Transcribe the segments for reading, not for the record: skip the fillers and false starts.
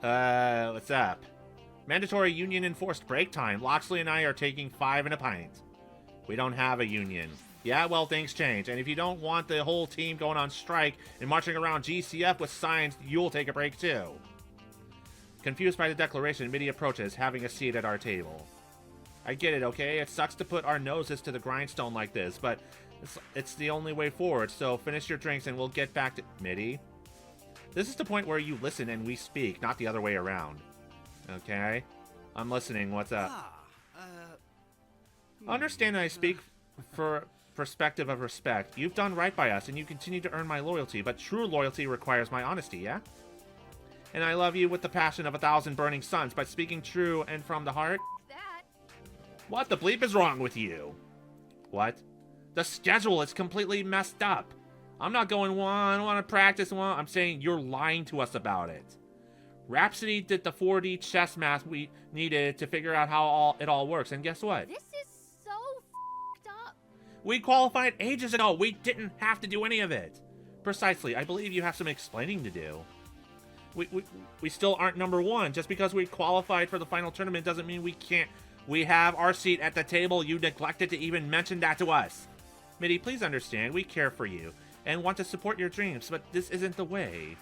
What's up? Mandatory union enforced break time. Loxley and I are taking 5 and a pint. We don't have a union. Yeah, well, things change. And if you don't want the whole team going on strike and marching around GCF with signs, you'll take a break too. Confused by the declaration, MaDi approaches, having a seat at our table. I get it, okay? It sucks to put our noses to the grindstone like this, but it's the only way forward, so finish your drinks and we'll get back to... MaDi? This is the point where you listen and we speak, not the other way around. Okay? I'm listening. What's up? Understand that I speak for perspective of respect. You've done right by us and you continue to earn my loyalty, but true loyalty requires my honesty, yeah? And I love you with the passion of 1,000 burning suns, but speaking true and from the heart... That. What the bleep is wrong with you? What? The schedule is completely messed up. I'm not going one, want to practice one. I'm saying you're lying to us about it. Rhapsody did the 4D chess math we needed to figure out how it all works, and guess what? This is so f***ed up. We qualified ages ago. We didn't have to do any of it. Precisely. I believe you have some explaining to do. We still aren't number 1. Just because we qualified for the final tournament doesn't mean we can't. We have our seat at the table. You neglected to even mention that to us. MaDi, please understand. We care for you and want to support your dreams, but this isn't the way.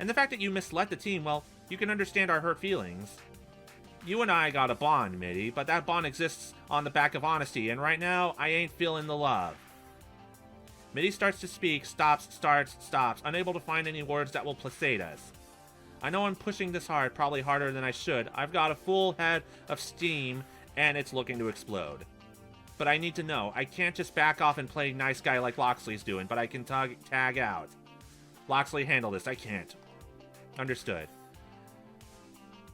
And the fact that you misled the team, well, you can understand our hurt feelings. You and I got a bond, MaDi, but that bond exists on the back of honesty, and right now, I ain't feeling the love. MaDi starts to speak, stops, starts, stops, unable to find any words that will placate us. I know I'm pushing this hard, probably harder than I should. I've got a full head of steam, and it's looking to explode. But I need to know. I can't just back off and play nice guy like Loxley's doing, but I can tag out. Loxley, handle this. I can't. Understood.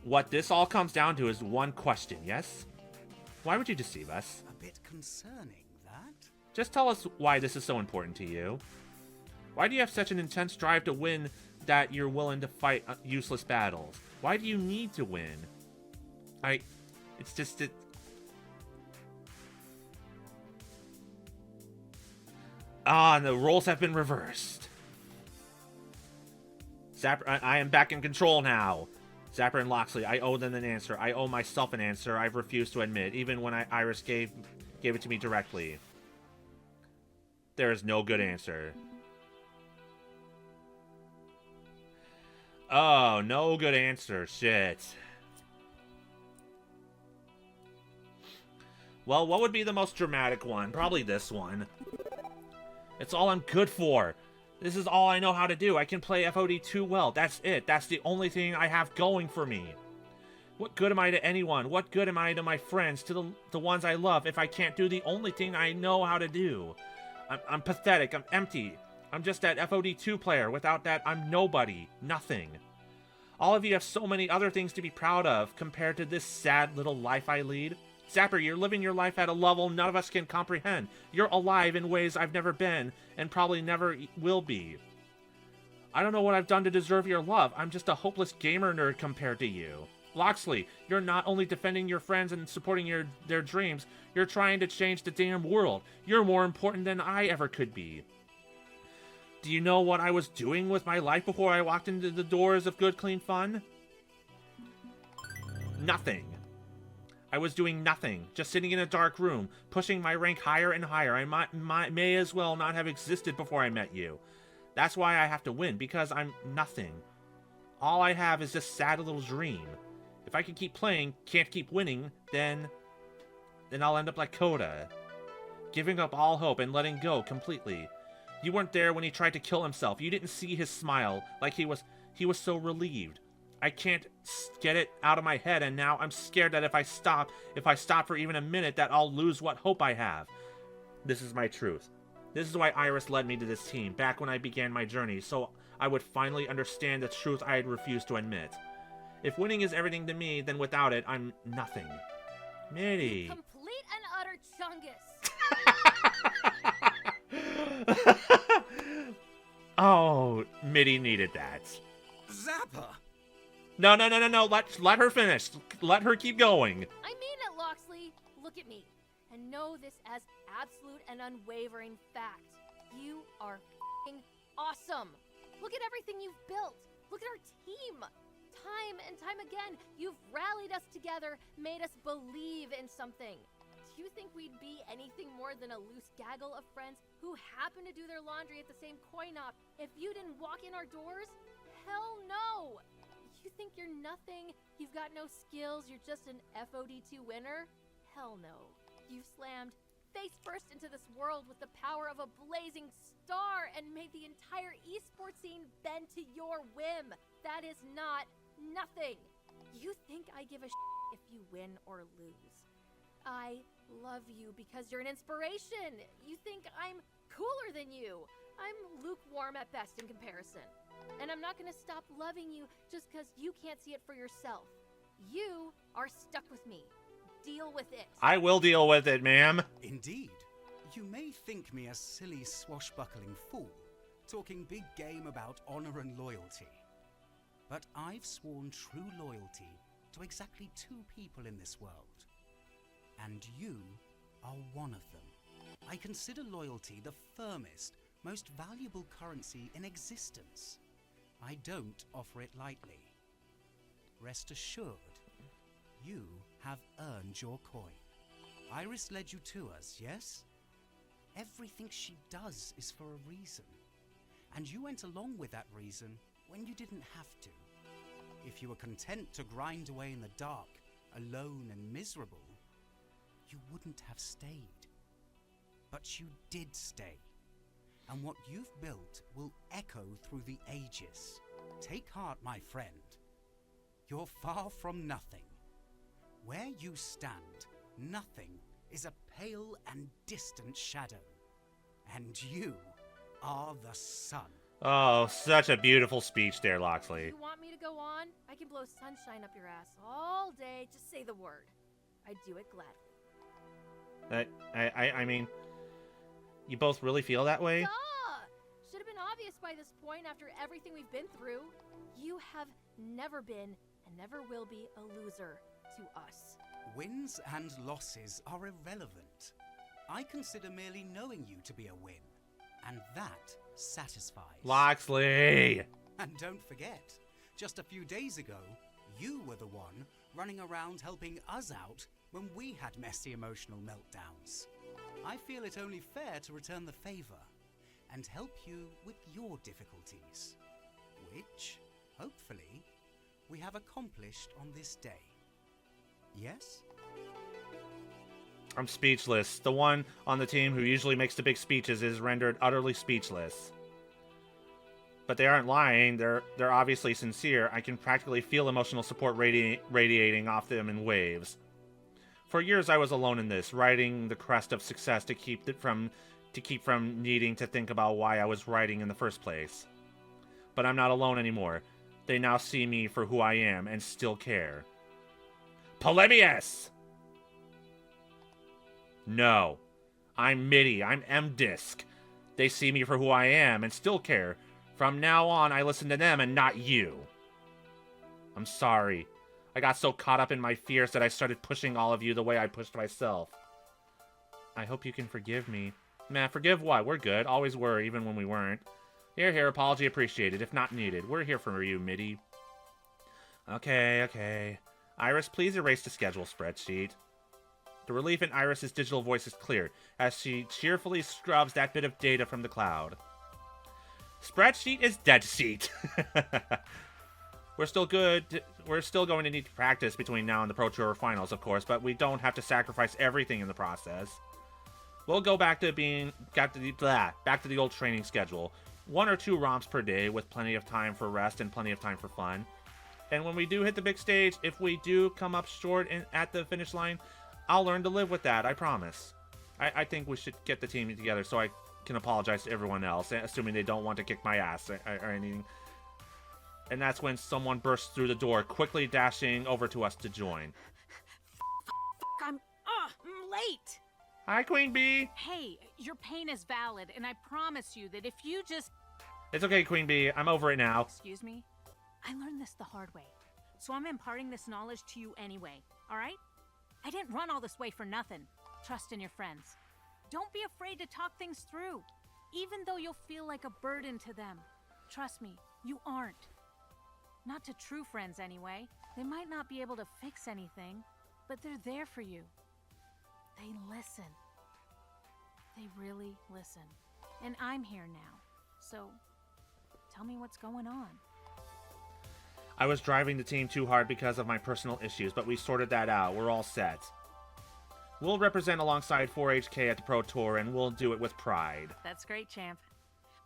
What this all comes down to is one question, yes? Why would you deceive us? A bit concerning, that. Just tell us why this is so important to you. Why do you have such an intense drive to win that you're willing to fight useless battles? Why do you need to win? It's just that... and the roles have been reversed. Zapper, I am back in control now. Zapper and Loxley, I owe them an answer. I owe myself an answer I've refused to admit, even when Iris gave it to me directly. There is no good answer. Oh, no good answer. Shit. Well, what would be the most dramatic one? Probably this one. It's all I'm good for. This is all I know how to do. I can play FOD too well. That's it. That's the only thing I have going for me. What good am I to anyone? What good am I to my friends, to the ones I love, if I can't do the only thing I know how to do? I'm pathetic. I'm empty. I'm just that FOD2 player. Without that, I'm nobody. Nothing. All of you have so many other things to be proud of compared to this sad little life I lead. Zapper, you're living your life at a level none of us can comprehend. You're alive in ways I've never been, and probably never will be. I don't know what I've done to deserve your love. I'm just a hopeless gamer nerd compared to you. Loxley, you're not only defending your friends and supporting their dreams, you're trying to change the damn world. You're more important than I ever could be. Do you know what I was doing with my life before I walked into the doors of good, clean fun? Nothing. I was doing nothing, just sitting in a dark room, pushing my rank higher and higher. I may as well not have existed before I met you. That's why I have to win, because I'm nothing. All I have is this sad little dream. If I can keep playing, can't keep winning, then I'll end up like Coda, giving up all hope and letting go completely. You weren't there when he tried to kill himself. You didn't see his smile, like he was so relieved. I can't get it out of my head, and now I'm scared that if I stop for even a minute, that I'll lose what hope I have. This is my truth. This is why Iris led me to this team, back when I began my journey, so I would finally understand the truth I had refused to admit. If winning is everything to me, then without it, I'm nothing. MaDi. Complete and utter chungus. Oh, MaDi needed that. Zapper! No. Let her finish. Let her keep going. I mean it, Loxley. Look at me. And know this as absolute and unwavering fact. You are f***ing awesome. Look at everything you've built. Look at our team. Time and time again, you've rallied us together, made us believe in something. Do you think we'd be anything more than a loose gaggle of friends who happen to do their laundry at the same coin-op if you didn't walk in our doors? Hell no! You think you're nothing? You've got no skills, you're just an FOD2 winner? Hell no. You've slammed face first into this world with the power of a blazing star and made the entire esports scene bend to your whim. That is not nothing. You think I give a if you win or lose. I love you because you're an inspiration. You think I'm cooler than you. I'm lukewarm at best in comparison. And I'm not gonna stop loving you just because you can't see it for yourself. You are stuck with me. Deal with it. I will deal with it, ma'am. Indeed. You may think me a silly swashbuckling fool, talking big game about honor and loyalty. But I've sworn true loyalty to exactly 2 people in this world. And you are one of them. I consider loyalty the firmest, most valuable currency in existence. I don't offer it lightly. Rest assured, you have earned your coin. Iris led you to us, yes? Everything she does is for a reason. And you went along with that reason when you didn't have to. If you were content to grind away in the dark, alone and miserable, you wouldn't have stayed. But you did stay. And what you've built will echo through the ages. Take heart, my friend. You're far from nothing. Where you stand, nothing is a pale and distant shadow. And you are the sun. Oh, such a beautiful speech there, Loxley. You want me to go on? I can blow sunshine up your ass all day. Just say the word. I'd do it gladly. I mean, you both really feel that way? Duh! Should have been obvious by this point after everything we've been through. You have never been and never will be a loser to us. Wins and losses are irrelevant. I consider merely knowing you to be a win. And that satisfies. Loxley! And don't forget, just a few days ago, you were the one running around helping us out when we had messy emotional meltdowns. I feel it only fair to return the favor and help you with your difficulties, which, hopefully, we have accomplished on this day. Yes? I'm speechless. The one on the team who usually makes the big speeches is rendered utterly speechless. But they aren't lying. They're obviously sincere. I can practically feel emotional support radiating off them in waves. For years I was alone in this, riding the crest of success to keep from needing to think about why I was writing in the first place. But I'm not alone anymore. They now see me for who I am and still care. Polemius! No. I'm MIDI. I'm M-Disk. They see me for who I am and still care. From now on, I listen to them and not you. I'm sorry. I got so caught up in my fears that I started pushing all of you the way I pushed myself. I hope you can forgive me. Meh, forgive what? We're good. Always were, even when we weren't. Here, apology appreciated, if not needed. We're here for you, MIDI. Okay. Iris, please erase the schedule spreadsheet. The relief in Iris's digital voice is clear, as she cheerfully scrubs that bit of data from the cloud. Spreadsheet is dead sheet. We're still good. We're still going to need to practice between now and the Pro Tour finals, of course, but we don't have to sacrifice everything in the process. We'll go back to back to the old training schedule. 1 or 2 romps per day with plenty of time for rest and plenty of time for fun. And when we do hit the big stage, if we do come up short at the finish line, I'll learn to live with that, I promise. I think we should get the team together so I can apologize to everyone else, assuming they don't want to kick my ass or anything. And that's when someone bursts through the door, quickly dashing over to us to join. I'm late. Hi, QueenBee. Hey, your pain is valid, and I promise you that if you just... It's okay, QueenBee. I'm over it now. Excuse me? I learned this the hard way, so I'm imparting this knowledge to you anyway, all right? I didn't run all this way for nothing. Trust in your friends. Don't be afraid to talk things through, even though you'll feel like a burden to them. Trust me, you aren't. Not to true friends, anyway. They might not be able to fix anything, but they're there for you. They listen. They really listen. And I'm here now. So, tell me what's going on. I was driving the team too hard because of my personal issues, but we sorted that out. We're all set. We'll represent alongside 4HK at the Pro Tour, and we'll do it with pride. That's great, champ.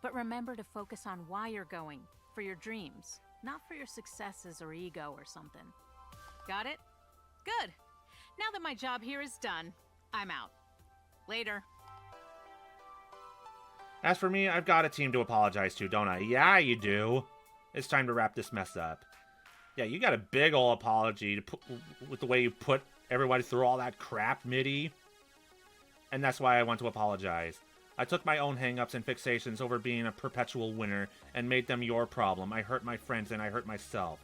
But remember to focus on why you're going, for your dreams, not for your successes or ego or something. Got it? Good. Now that my job here is done, I'm out. Later. As for me, I've got a team to apologize to, don't I? Yeah, you do. It's time to wrap this mess up. Yeah, you got a big ol' apology to put, with the way you put everybody through all that crap, MIDI. And that's why I want to apologize. I took my own hang-ups and fixations over being a perpetual winner and made them your problem. I hurt my friends and I hurt myself.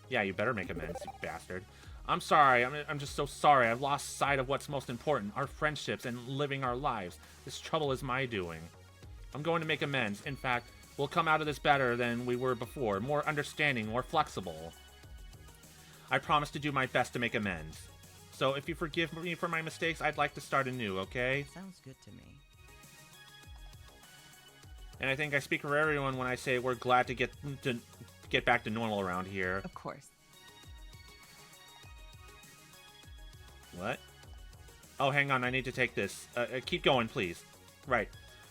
Yeah, you better make amends, you bastard. I'm sorry. I'm just so sorry. I've lost sight of what's most important, our friendships and living our lives. This trouble is my doing. I'm going to make amends. In fact, we'll come out of this better than we were before, more understanding, more flexible. I promise to do my best to make amends. So if you forgive me for my mistakes, I'd like to start anew, okay? Sounds good to me. And I think I speak for everyone when I say we're glad to get back to normal around here. Of course. What? Oh, hang on. I need to take this. Keep going, please. Right.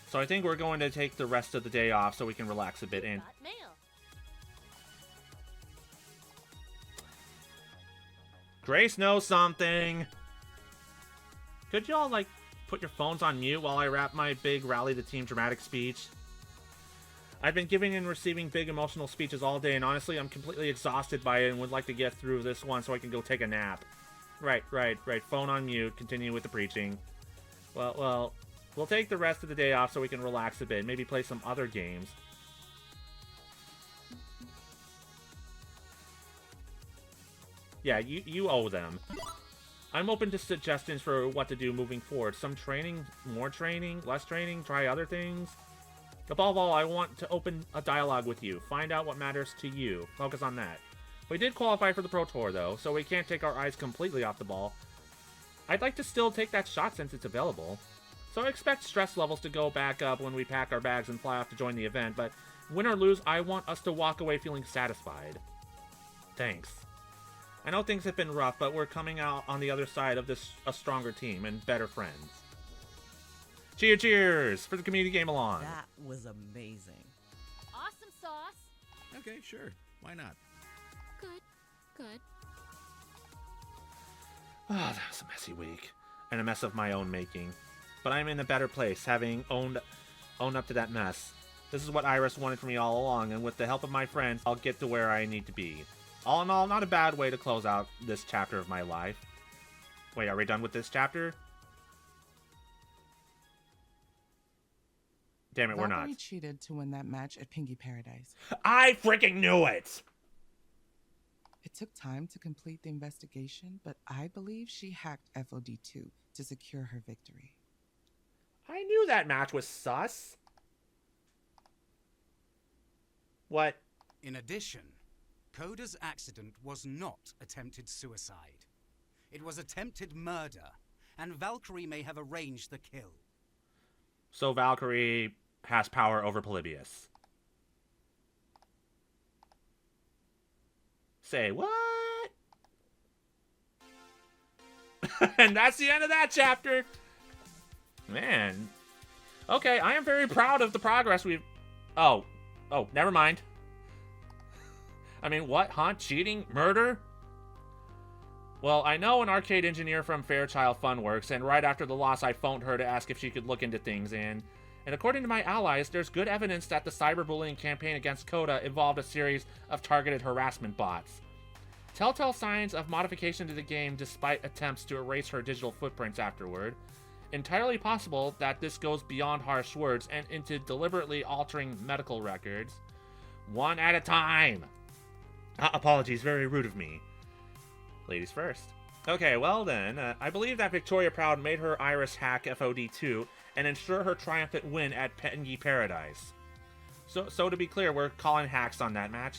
So I think we're going to take the rest of the day off so we can relax a bit and... Got mail. Grace knows something! Could y'all, like, put your phones on mute while I wrap my big rally the team dramatic speech? I've been giving and receiving big emotional speeches all day, and honestly, I'm completely exhausted by it and would like to get through this one so I can go take a nap. Right. Phone on mute. Continue with the preaching. Well, we'll take the rest of the day off so we can relax a bit. Maybe play some other games. Yeah, you owe them. I'm open to suggestions for what to do moving forward. Some training, more training, less training, try other things. Above all, I want to open a dialogue with you. Find out what matters to you. Focus on that. We did qualify for the Pro Tour, though, so we can't take our eyes completely off the ball. I'd like to still take that shot since it's available. So I expect stress levels to go back up when we pack our bags and fly off to join the event, but win or lose, I want us to walk away feeling satisfied. Thanks. I know things have been rough, but we're coming out on the other side of this a stronger team and better friends. Cheers for the community game along. That was amazing. Awesome sauce. Okay, sure. Why not? Good. Oh, that was a messy week. And a mess of my own making. But I'm in a better place, having owned up to that mess. This is what Iris wanted from me all along, and with the help of my friends, I'll get to where I need to be. All in all, not a bad way to close out this chapter of my life. Wait, are we done with this chapter? Damn it, we're not. Valkyrie cheated to win that match at Pinky Paradise. I freaking knew it! It took time to complete the investigation, but I believe she hacked FOD2 to secure her victory. I knew that match was sus. What? In addition, Coda's accident was not attempted suicide. It was attempted murder, and Valkyrie may have arranged the kill. So Valkyrie has power over Polybius. Say what? And that's the end of that chapter. Man. Okay, I am very proud of the progress we've... Oh, never mind. I mean, what? Huh? Cheating? Murder? Well, I know an arcade engineer from Fairchild Funworks, and right after the loss, I phoned her to ask if she could look into things, and according to my allies, there's good evidence that the cyberbullying campaign against Coda involved a series of targeted harassment bots. Telltale signs of modification to the game despite attempts to erase her digital footprints afterward. Entirely possible that this goes beyond harsh words and into deliberately altering medical records. One at a time! Apologies, very rude of me. Ladies first. Okay, well then, I believe that Victoria Proud made her Iris hack FOD2 and ensure her triumphant win at Pengi Paradise. So to be clear, we're calling hacks on that match.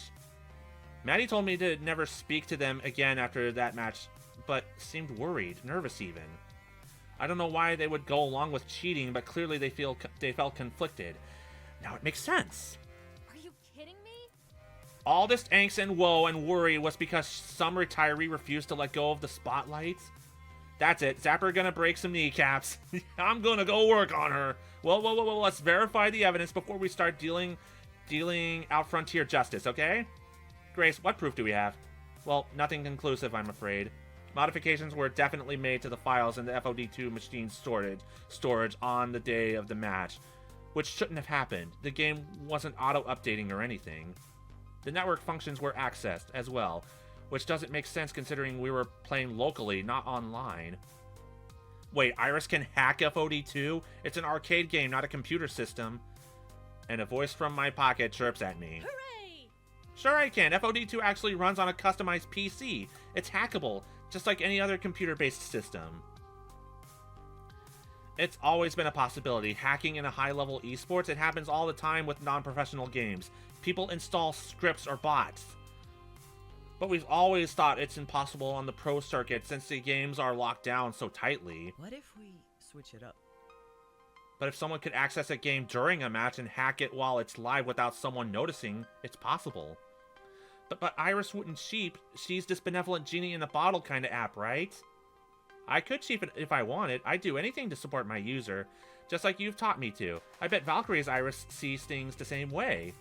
MaDi told me to never speak to them again after that match, but seemed worried, nervous even. I don't know why they would go along with cheating, but clearly they felt conflicted. Now it makes sense. Are you kidding me? All this angst and woe and worry was because some retiree refused to let go of the spotlight? That's it. Zapper gonna break some kneecaps. I'm gonna go work on her. Well, let's verify the evidence before we start dealing out frontier justice, okay? Grace, what proof do we have? Well, nothing conclusive, I'm afraid. Modifications were definitely made to the files in the FOD2 machine storage on the day of the match, which shouldn't have happened. The game wasn't auto-updating or anything. The network functions were accessed as well, which doesn't make sense considering we were playing locally, not online. Wait, Iris can hack FOD2? It's an arcade game, not a computer system. And a voice from my pocket chirps at me. Hooray! Sure I can. FOD2 actually runs on a customized PC. It's hackable, just like any other computer-based system. It's always been a possibility. Hacking in a high-level esports, it happens all the time with non-professional games. People install scripts or bots. But we've always thought it's impossible on the pro circuit since the games are locked down so tightly. What if we switch it up? But if someone could access a game during a match and hack it while it's live without someone noticing, it's possible. But Iris wouldn't cheat. She's this benevolent genie in a bottle kind of app, right? I could cheat it if I wanted. I'd do anything to support my user, just like you've taught me to. I bet Valkyrie's Iris sees things the same way.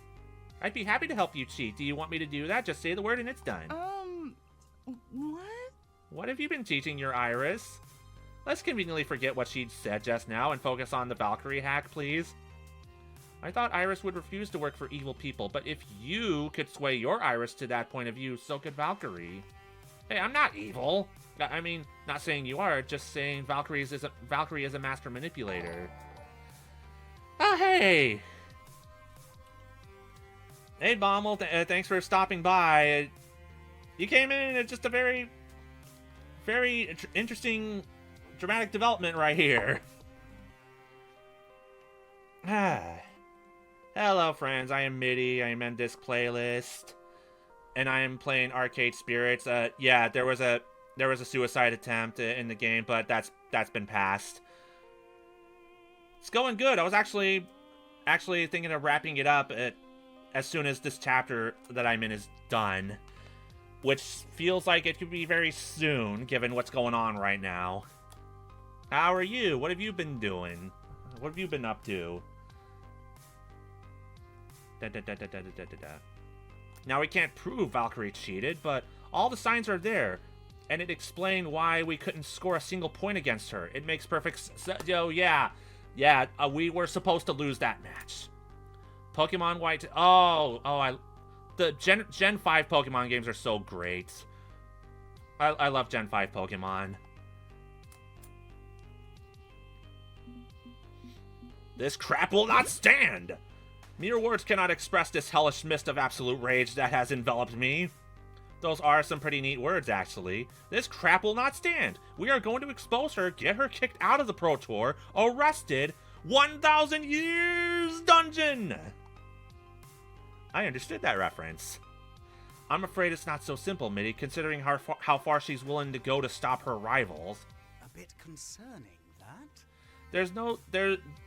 I'd be happy to help you cheat. Do you want me to do that? Just say the word and it's done. What? What have you been teaching your Iris? Let's conveniently forget what she said just now and focus on the Valkyrie hack, please. I thought Iris would refuse to work for evil people, but if you could sway your Iris to that point of view, so could Valkyrie. Hey, I'm not evil. I mean, not saying you are, just saying Valkyrie is a master manipulator. Oh, hey! Hey, Bommel, thanks for stopping by. You came in at just a very, very interesting, dramatic development right here. Hello, friends. I am MaDi. I am on Disk Playlist, and I am playing Arcade Spirits. Yeah, there was a suicide attempt in the game, but that's been passed. It's going good. I was actually thinking of wrapping it up as soon as this chapter that I'm in is done, which feels like it could be very soon, given what's going on right now. How are you? What have you been doing? What have you been up to? Now, we can't prove Valkyrie cheated, but all the signs are there, and it explained why we couldn't score a single point against her. It makes perfect sense. Oh, yeah, we were supposed to lose that match. Pokemon White. The Gen 5 Pokemon games are so great. I love Gen 5 Pokemon. This crap will not stand! Mere words cannot express this hellish mist of absolute rage that has enveloped me. Those are some pretty neat words, actually. This crap will not stand. We are going to expose her, get her kicked out of the Pro Tour, arrested, 1,000 years dungeon! I understood that reference. I'm afraid it's not so simple, MaDi, considering how far she's willing to go to stop her rivals. A bit concerning, that?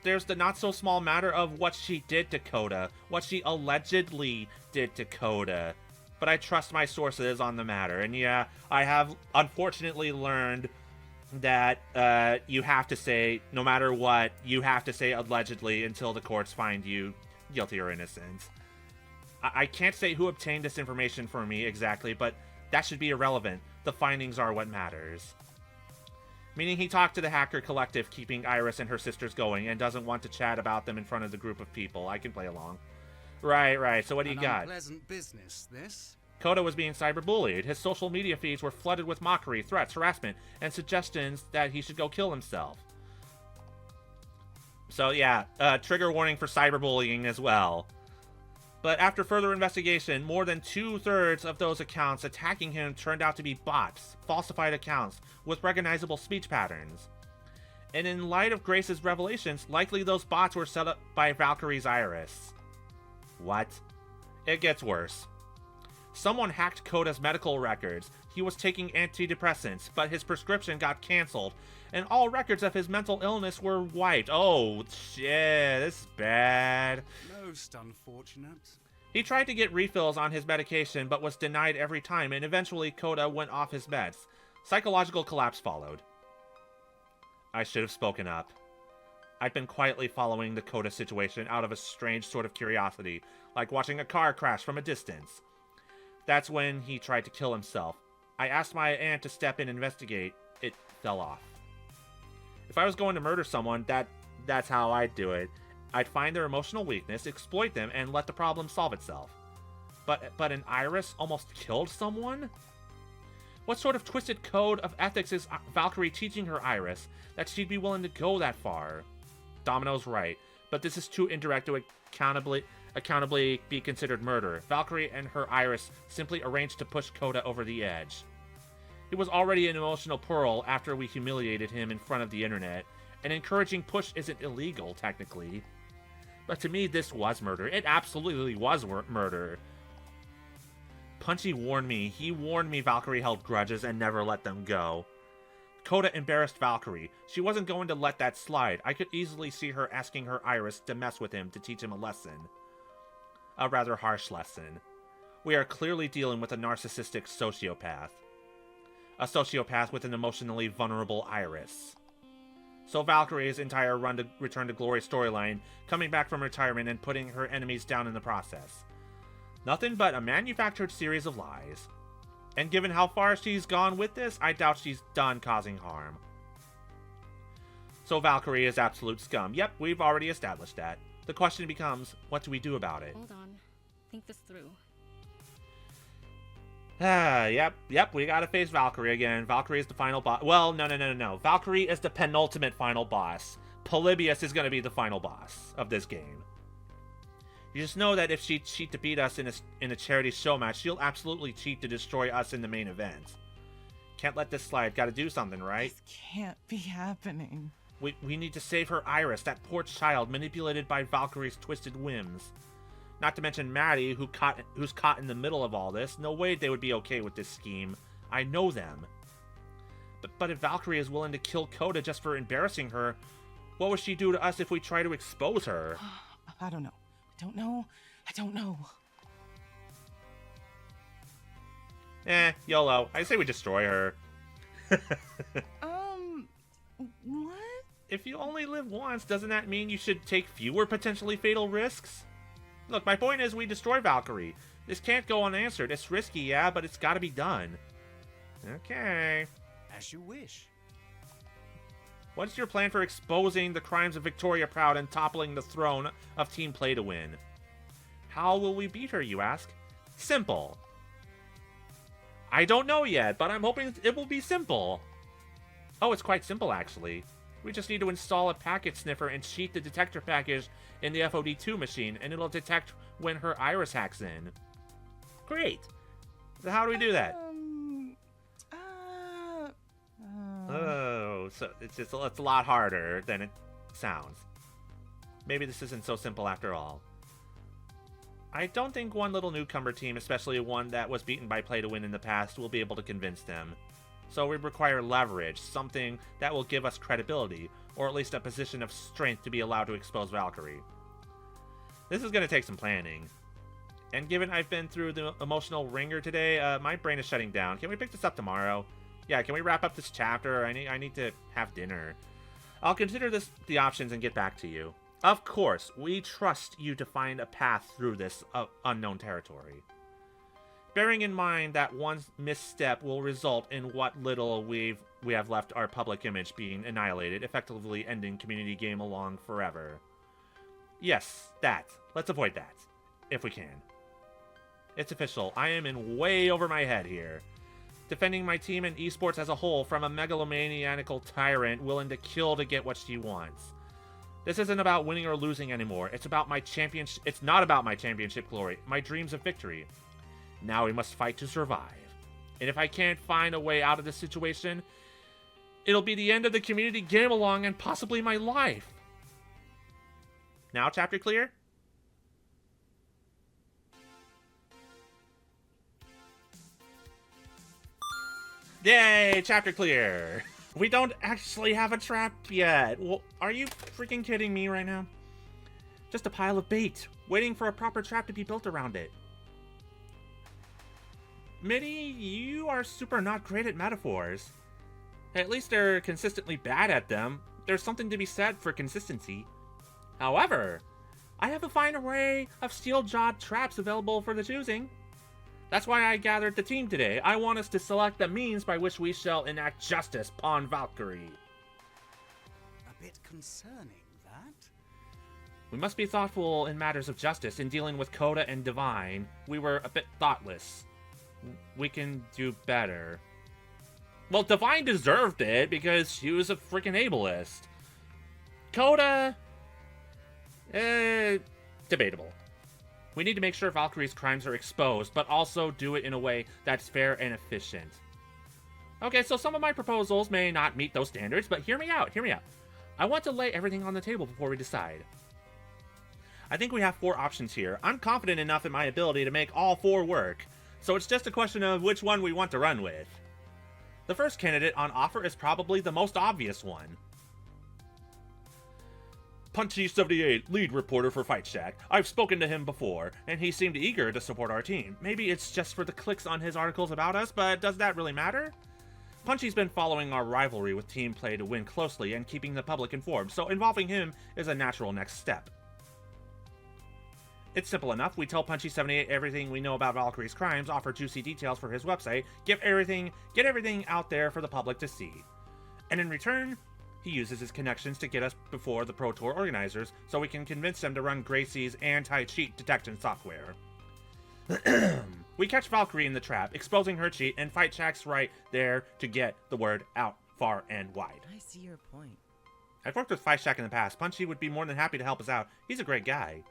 There's the not-so-small matter of what she did to Coda, what she allegedly did to Coda. But I trust my sources on the matter, and yeah, I have unfortunately learned that you have to say, no matter what, you have to say allegedly until the courts find you guilty or innocent. I can't say who obtained this information for me exactly, but that should be irrelevant. The findings are what matters. Meaning he talked to the hacker collective, keeping Iris and her sisters going, and doesn't want to chat about them in front of the group of people. I can play along. Right. So what do you got? Unpleasant business, this. Coda was being cyberbullied. His social media feeds were flooded with mockery, threats, harassment, and suggestions that he should go kill himself. So yeah, trigger warning for cyberbullying as well. But after further investigation, more than 2/3 of those accounts attacking him turned out to be bots, falsified accounts with recognizable speech patterns. And in light of Grace's revelations, likely those bots were set up by Valkyrie's Iris. What? It gets worse. Someone hacked Koda's medical records. He was taking antidepressants, but his prescription got canceled, and all records of his mental illness were wiped. Oh, shit, this is bad. Most unfortunate. He tried to get refills on his medication, but was denied every time, and eventually Koda went off his meds. Psychological collapse followed. I should have spoken up. I'd been quietly following the Koda situation out of a strange sort of curiosity, like watching a car crash from a distance. That's when he tried to kill himself. I asked my aunt to step in and investigate. It fell off. If I was going to murder someone, that's how I'd do it. I'd find their emotional weakness, exploit them, and let the problem solve itself. But an Iris almost killed someone? What sort of twisted code of ethics is Valkyrie teaching her Iris that she'd be willing to go that far? Domino's right, but this is too indirect to accountably be considered murder. Valkyrie and her Iris simply arranged to push Koda over the edge. He was already an emotional pearl after we humiliated him in front of the internet, and encouraging push isn't illegal, technically. But to me, this was murder. It absolutely was murder. Punchy warned me. He warned me Valkyrie held grudges and never let them go. Koda embarrassed Valkyrie. She wasn't going to let that slide. I could easily see her asking her Iris to mess with him to teach him a lesson. A rather harsh lesson. We are clearly dealing with a narcissistic sociopath. A sociopath with an emotionally vulnerable Iris. So Valkyrie's entire Return to Glory storyline, coming back from retirement and putting her enemies down in the process. Nothing but a manufactured series of lies. And given how far she's gone with this, I doubt she's done causing harm. So Valkyrie is absolute scum. Yep, we've already established that. The question becomes, what do we do about it? Hold on. Think this through. Yep, we gotta face Valkyrie again. Valkyrie is the final boss. Well, no. Valkyrie is the penultimate final boss. Polybius is gonna be the final boss of this game. You just know that if she cheat to beat us in a charity show match, she'll absolutely cheat to destroy us in the main event. Can't let this slide. Gotta do something, right? This can't be happening. We need to save her Iris, that poor child manipulated by Valkyrie's twisted whims. Not to mention MaDi, who's caught in the middle of all this. No way they would be okay with this scheme. I know them. But if Valkyrie is willing to kill Koda just for embarrassing her, what would she do to us if we try to expose her? I don't know. I don't know. YOLO. I say we destroy her. What? If you only live once, doesn't that mean you should take fewer potentially fatal risks? Look, my point is we destroy Valkyrie. This can't go unanswered. It's risky, yeah, but it's gotta be done. Okay. As you wish. What's your plan for exposing the crimes of Victoria Proud and toppling the throne of Team Play to win? How will we beat her, you ask? Simple. I don't know yet, but I'm hoping it will be simple. Oh, it's quite simple, actually. We just need to install a packet sniffer and cheat the detector package in the FOD2 machine, and it'll detect when her Iris hacks in. Great. So how do we do that? Oh, so it's a lot harder than it sounds. Maybe this isn't so simple after all. I don't think one little newcomer team, especially one that was beaten by Play to Win in the past, will be able to convince them. So we require leverage, something that will give us credibility, or at least a position of strength to be allowed to expose Valkyrie. This is going to take some planning. And given I've been through the emotional ringer today, my brain is shutting down. Can we pick this up tomorrow? Yeah, can we wrap up this chapter? I need to have dinner. I'll consider the options and get back to you. Of course, we trust you to find a path through this unknown territory. Bearing in mind that one misstep will result in what little we have left our public image being annihilated, effectively ending community game along forever. Yes, that. Let's avoid that. If we can. It's official. I am in way over my head here. Defending my team and esports as a whole from a megalomaniacal tyrant willing to kill to get what she wants. This isn't about winning or losing anymore. It's about my championship. It's not about my championship glory, my dreams of victory. Now we must fight to survive. And if I can't find a way out of this situation, it'll be the end of the community game-along and possibly my life. Now, chapter clear? Yay, chapter clear. We don't actually have a trap yet. Well, are you freaking kidding me right now? Just a pile of bait, waiting for a proper trap to be built around it. MaDi, you are super not great at metaphors. At least they're consistently bad at them. There's something to be said for consistency. However, I have a fine array of steel-jawed traps available for the choosing. That's why I gathered the team today. I want us to select the means by which we shall enact justice upon Valkyrie. A bit concerning, that. We must be thoughtful in matters of justice. In dealing with Coda and Divine, we were a bit thoughtless. We can do better. Well, Divine deserved it because she was a freaking ableist. Coda... debatable. We need to make sure Valkyrie's crimes are exposed, but also do it in a way that's fair and efficient. Okay, so some of my proposals may not meet those standards, but hear me out, hear me out. I want to lay everything on the table before we decide. I think we have 4 options here. I'm confident enough in my ability to make all 4 work, so it's just a question of which one we want to run with. The first candidate on offer is probably the most obvious one. Punchy78, lead reporter for Fight Shack. I've spoken to him before, and he seemed eager to support our team. Maybe it's just for the clicks on his articles about us, but does that really matter? Punchy's been following our rivalry with Team Play to win closely and keeping the public informed, so involving him is a natural next step. It's simple enough. We tell Punchy78 everything we know about Valkyrie's crimes, offer juicy details for his website, get everything out there for the public to see. And in return, he uses his connections to get us before the Pro Tour organizers, so we can convince them to run Gracie's anti-cheat detection software. We catch Valkyrie in the trap, exposing her cheat, and Fight Shack's right there to get the word out far and wide. I see your point. I've worked with Fight Shack in the past. Punchy would be more than happy to help us out. He's a great guy.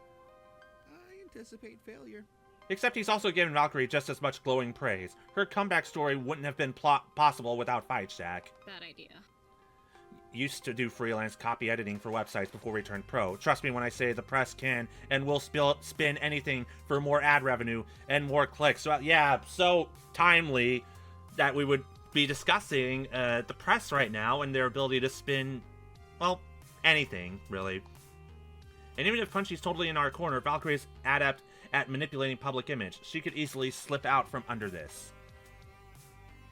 I anticipate failure. Except he's also given Valkyrie just as much glowing praise. Her comeback story wouldn't have been possible without Fight Shack. Bad idea. Used to do freelance copy editing for websites before we turned pro. Trust me when I say the press can and will spin anything for more ad revenue and more clicks. So yeah, so timely that we would be discussing the press right now and their ability to spin, well, anything, really. And even if Punchy's totally in our corner, Valkyrie's adept at manipulating public image. She could easily slip out from under this.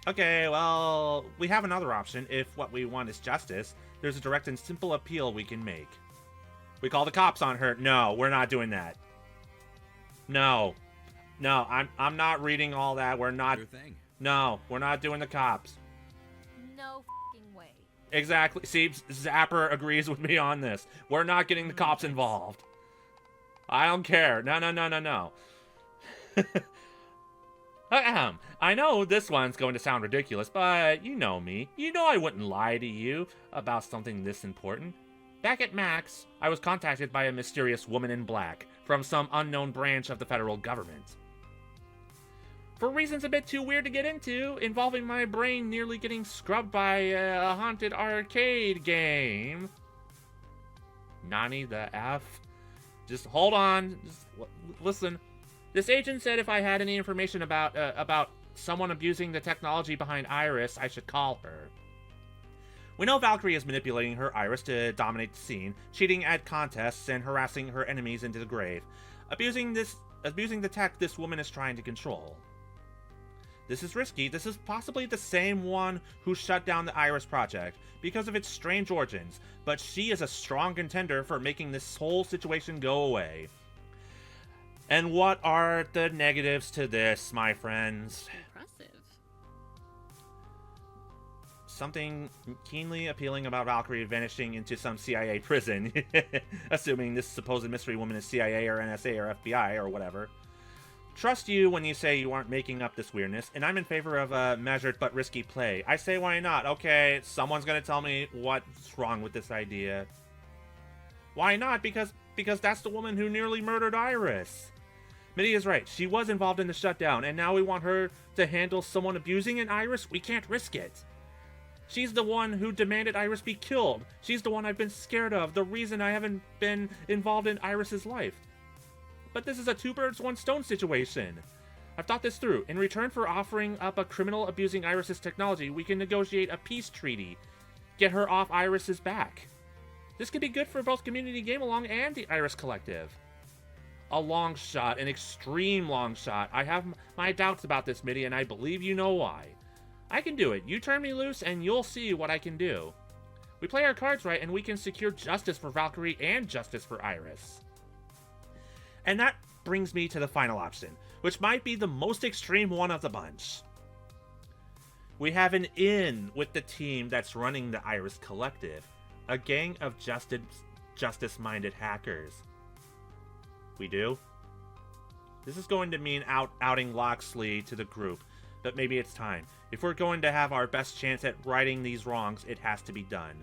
Okay, well, we have another option. If what we want is justice, there's a direct and simple appeal we can make. We call the cops on her. No, we're not doing that. No, I'm not reading all that. We're not. Your thing. No, we're not doing the cops. No fing way. Exactly. See, Zapper agrees with me on this. We're not getting the cops involved. I don't care. No. I know this one's going to sound ridiculous, but you know me. You know I wouldn't lie to you about something this important. Back at Max, I was contacted by a mysterious woman in black from some unknown branch of the federal government. For reasons a bit too weird to get into, involving my brain nearly getting scrubbed by a haunted arcade game. Nani the F? Just hold on. Just listen. This agent said if I had any information about someone abusing the technology behind Iris, I should call her. We know Valkyrie is manipulating her Iris to dominate the scene, cheating at contests and harassing her enemies into the grave, abusing the tech this woman is trying to control. This is risky. This is possibly the same one who shut down the Iris project because of its strange origins, but she is a strong contender for making this whole situation go away. And what are the negatives to this, my friends? Impressive. Something keenly appealing about Valkyrie vanishing into some CIA prison, assuming this supposed mystery woman is CIA or NSA or FBI or whatever. Trust you when you say you aren't making up this weirdness, and I'm in favor of a measured but risky play. I say why not? Okay, someone's gonna tell me what's wrong with this idea. Why not? Because that's the woman who nearly murdered Iris. MaDi is right. She was involved in the shutdown, and now we want her to handle someone abusing an Iris? We can't risk it. She's the one who demanded Iris be killed. She's the one I've been scared of, the reason I haven't been involved in Iris's life. But this is a two birds, one stone situation. I've thought this through. In return for offering up a criminal abusing Iris's technology, we can negotiate a peace treaty. Get her off Iris's back. This could be good for both Community Game Along and the Iris Collective. A long shot, an extreme long shot. I have my doubts about this, MaDi, and I believe you know why. I can do it. You turn me loose and you'll see what I can do. We play our cards right and we can secure justice for Valkyrie and justice for Iris. And that brings me to the final option, which might be the most extreme one of the bunch. We have an in with the team that's running the Iris Collective, a gang of justice-minded hackers. We do? This is going to mean outing Loxley to the group, but maybe it's time. If we're going to have our best chance at righting these wrongs, it has to be done.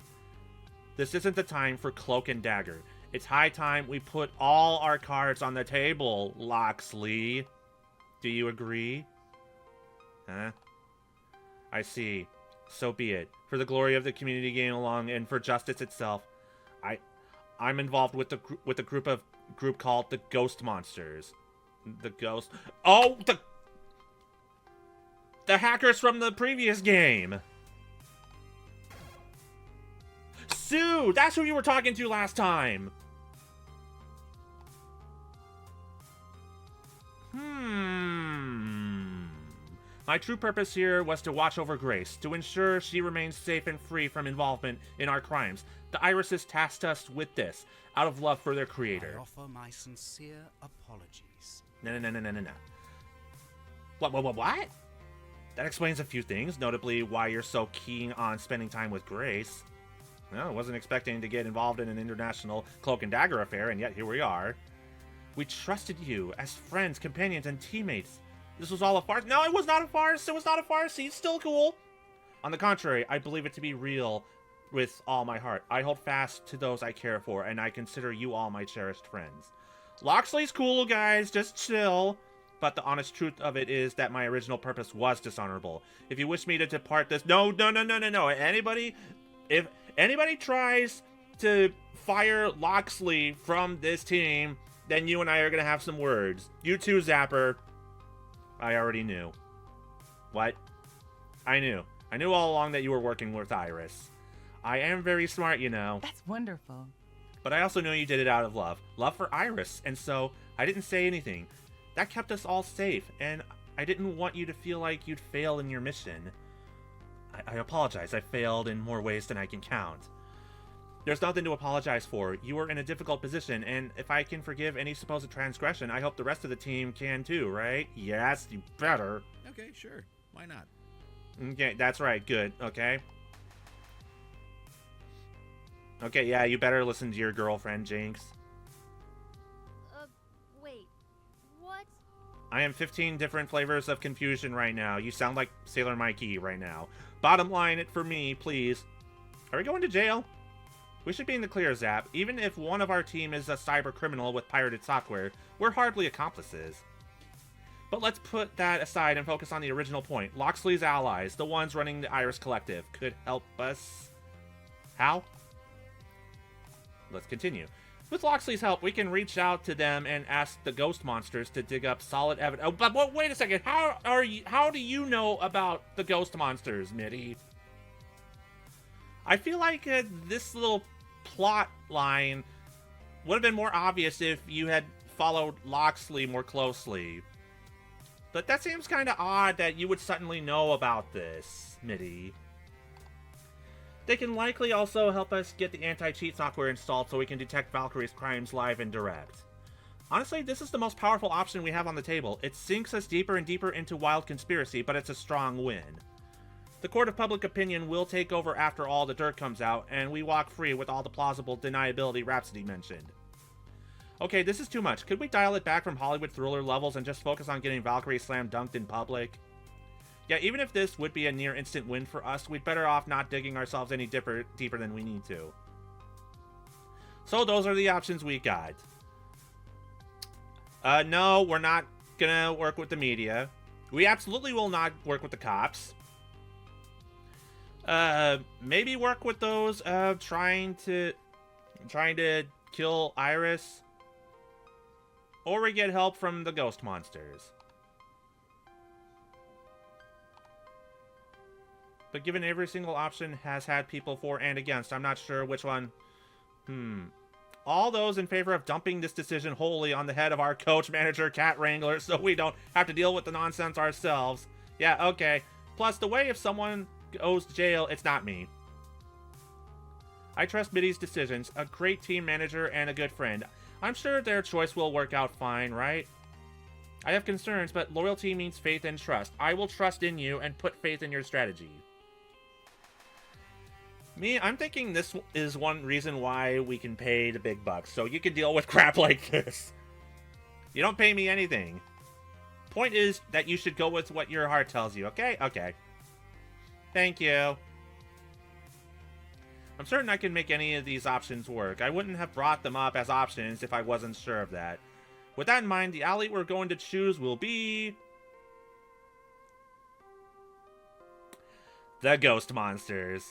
This isn't the time for cloak and dagger. It's high time we put all our cards on the table, Loxley. Do you agree? Huh? I see. So be it. For the glory of the Community Game Along and for justice itself, I'm involved with the group called the Ghost Monsters. The Ghost... Oh! The hackers from the previous game! Sue! That's who you were talking to last time! My true purpose here was to watch over Grace, to ensure she remains safe and free from involvement in our crimes. The Irises tasked us with this, out of love for their creator. I offer my sincere apologies. No. What? That explains a few things, notably why you're so keen on spending time with Grace. Well, I wasn't expecting to get involved in an international cloak and dagger affair, and yet here we are. We trusted you as friends, companions, and teammates. This was all a farce. No, it was not a farce. It was not a farce. He's still cool. On the contrary, I believe it to be real with all my heart. I hold fast to those I care for, and I consider you all my cherished friends. Loxley's cool, guys. Just chill. But the honest truth of it is that my original purpose was dishonorable. If you wish me to depart this... No. If anybody tries to fire Loxley from this team, then you and I are going to have some words. You too, Zapper. I already knew. What? I knew. I knew all along that you were working with Iris. I am very smart, you know. That's wonderful. But I also knew you did it out of love. Love for Iris. And so, I didn't say anything. That kept us all safe, and I didn't want you to feel like you'd fail in your mission. I apologize. I failed in more ways than I can count. There's nothing to apologize for. You were in a difficult position, and if I can forgive any supposed transgression, I hope the rest of the team can too, right? Yes, you better. Okay, sure. Why not? Okay, that's right. Good. Okay. Okay, yeah, you better listen to your girlfriend, Jinx. Wait. What? I am 15 different flavors of confusion right now. You sound like Sailor Mikey right now. Bottom line it for me, please. Are we going to jail? We should be in the clear, Zap. Even if one of our team is a cyber criminal with pirated software, we're hardly accomplices. But let's put that aside and focus on the original point. Loxley's allies, the ones running the Iris Collective, could help us. How? Let's continue. With Loxley's help, we can reach out to them and ask the ghost monsters to dig up solid evidence. Oh, but wait a second. How do you know about the ghost monsters, MaDi? I feel like this little plot line would have been more obvious if you had followed Loxley more closely. But that seems kind of odd that you would suddenly know about this, MaDi. They can likely also help us get the anti-cheat software installed so we can detect Valkyrie's crimes live and direct. Honestly, this is the most powerful option we have on the table. It sinks us deeper and deeper into wild conspiracy, but it's a strong win. The court of public opinion will take over after all the dirt comes out, and we walk free with all the plausible deniability Rhapsody mentioned. Okay, this is too much. Could we dial it back from Hollywood thriller levels and just focus on getting Valkyrie slam dunked in public? Yeah, even if this would be a near instant win for us, we'd better off not digging ourselves any deeper than we need to. So those are the options we got. No, we're not gonna work with the media. We absolutely will not work with the cops. Maybe work with those trying to kill Iris, or we get help from the ghost monsters. But given every single option has had people for and against, I'm not sure which one. All those in favor of dumping this decision wholly on the head of our coach, manager, cat wrangler, so we don't have to deal with the nonsense ourselves. Yeah, okay. Plus, the way if someone goes to jail, it's not me. I trust MaDi's decisions, a great team manager and a good friend. I'm sure their choice will work out fine, right? I have concerns, but loyalty means faith and trust. I will trust in you and put faith in your strategy. Me, I'm thinking this is one reason why we can pay the big bucks, so you can deal with crap like this. You don't pay me anything. Point is that you should go with what your heart tells you, okay? Okay. Thank you. I'm certain I can make any of these options work. I wouldn't have brought them up as options if I wasn't sure of that. With that in mind, the alley we're going to choose will be... the Ghost Monsters.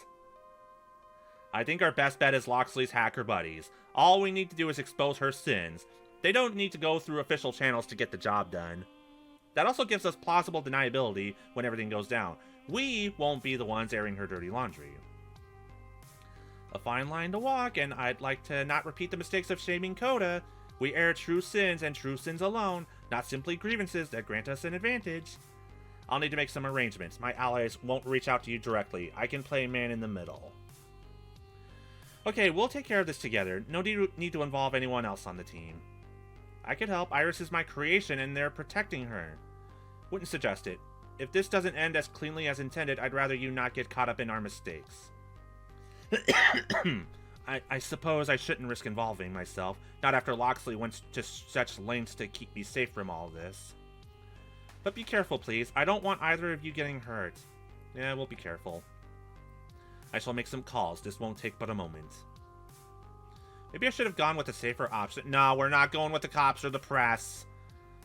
I think our best bet is Loxley's hacker buddies. All we need to do is expose her sins. They don't need to go through official channels to get the job done. That also gives us plausible deniability when everything goes down. We won't be the ones airing her dirty laundry. A fine line to walk, and I'd like to not repeat the mistakes of shaming Coda. We air true sins and true sins alone, not simply grievances that grant us an advantage. I'll need to make some arrangements. My allies won't reach out to you directly. I can play man in the middle. Okay, we'll take care of this together. No need to involve anyone else on the team. I could help. Iris is my creation, and they're protecting her. Wouldn't suggest it. If this doesn't end as cleanly as intended, I'd rather you not get caught up in our mistakes. I suppose I shouldn't risk involving myself, not after Loxley went to such lengths to keep me safe from all this. But be careful, please. I don't want either of you getting hurt. Yeah, we'll be careful. I shall make some calls. This won't take but a moment. Maybe I should have gone with a safer option. No, we're not going with the cops or the press.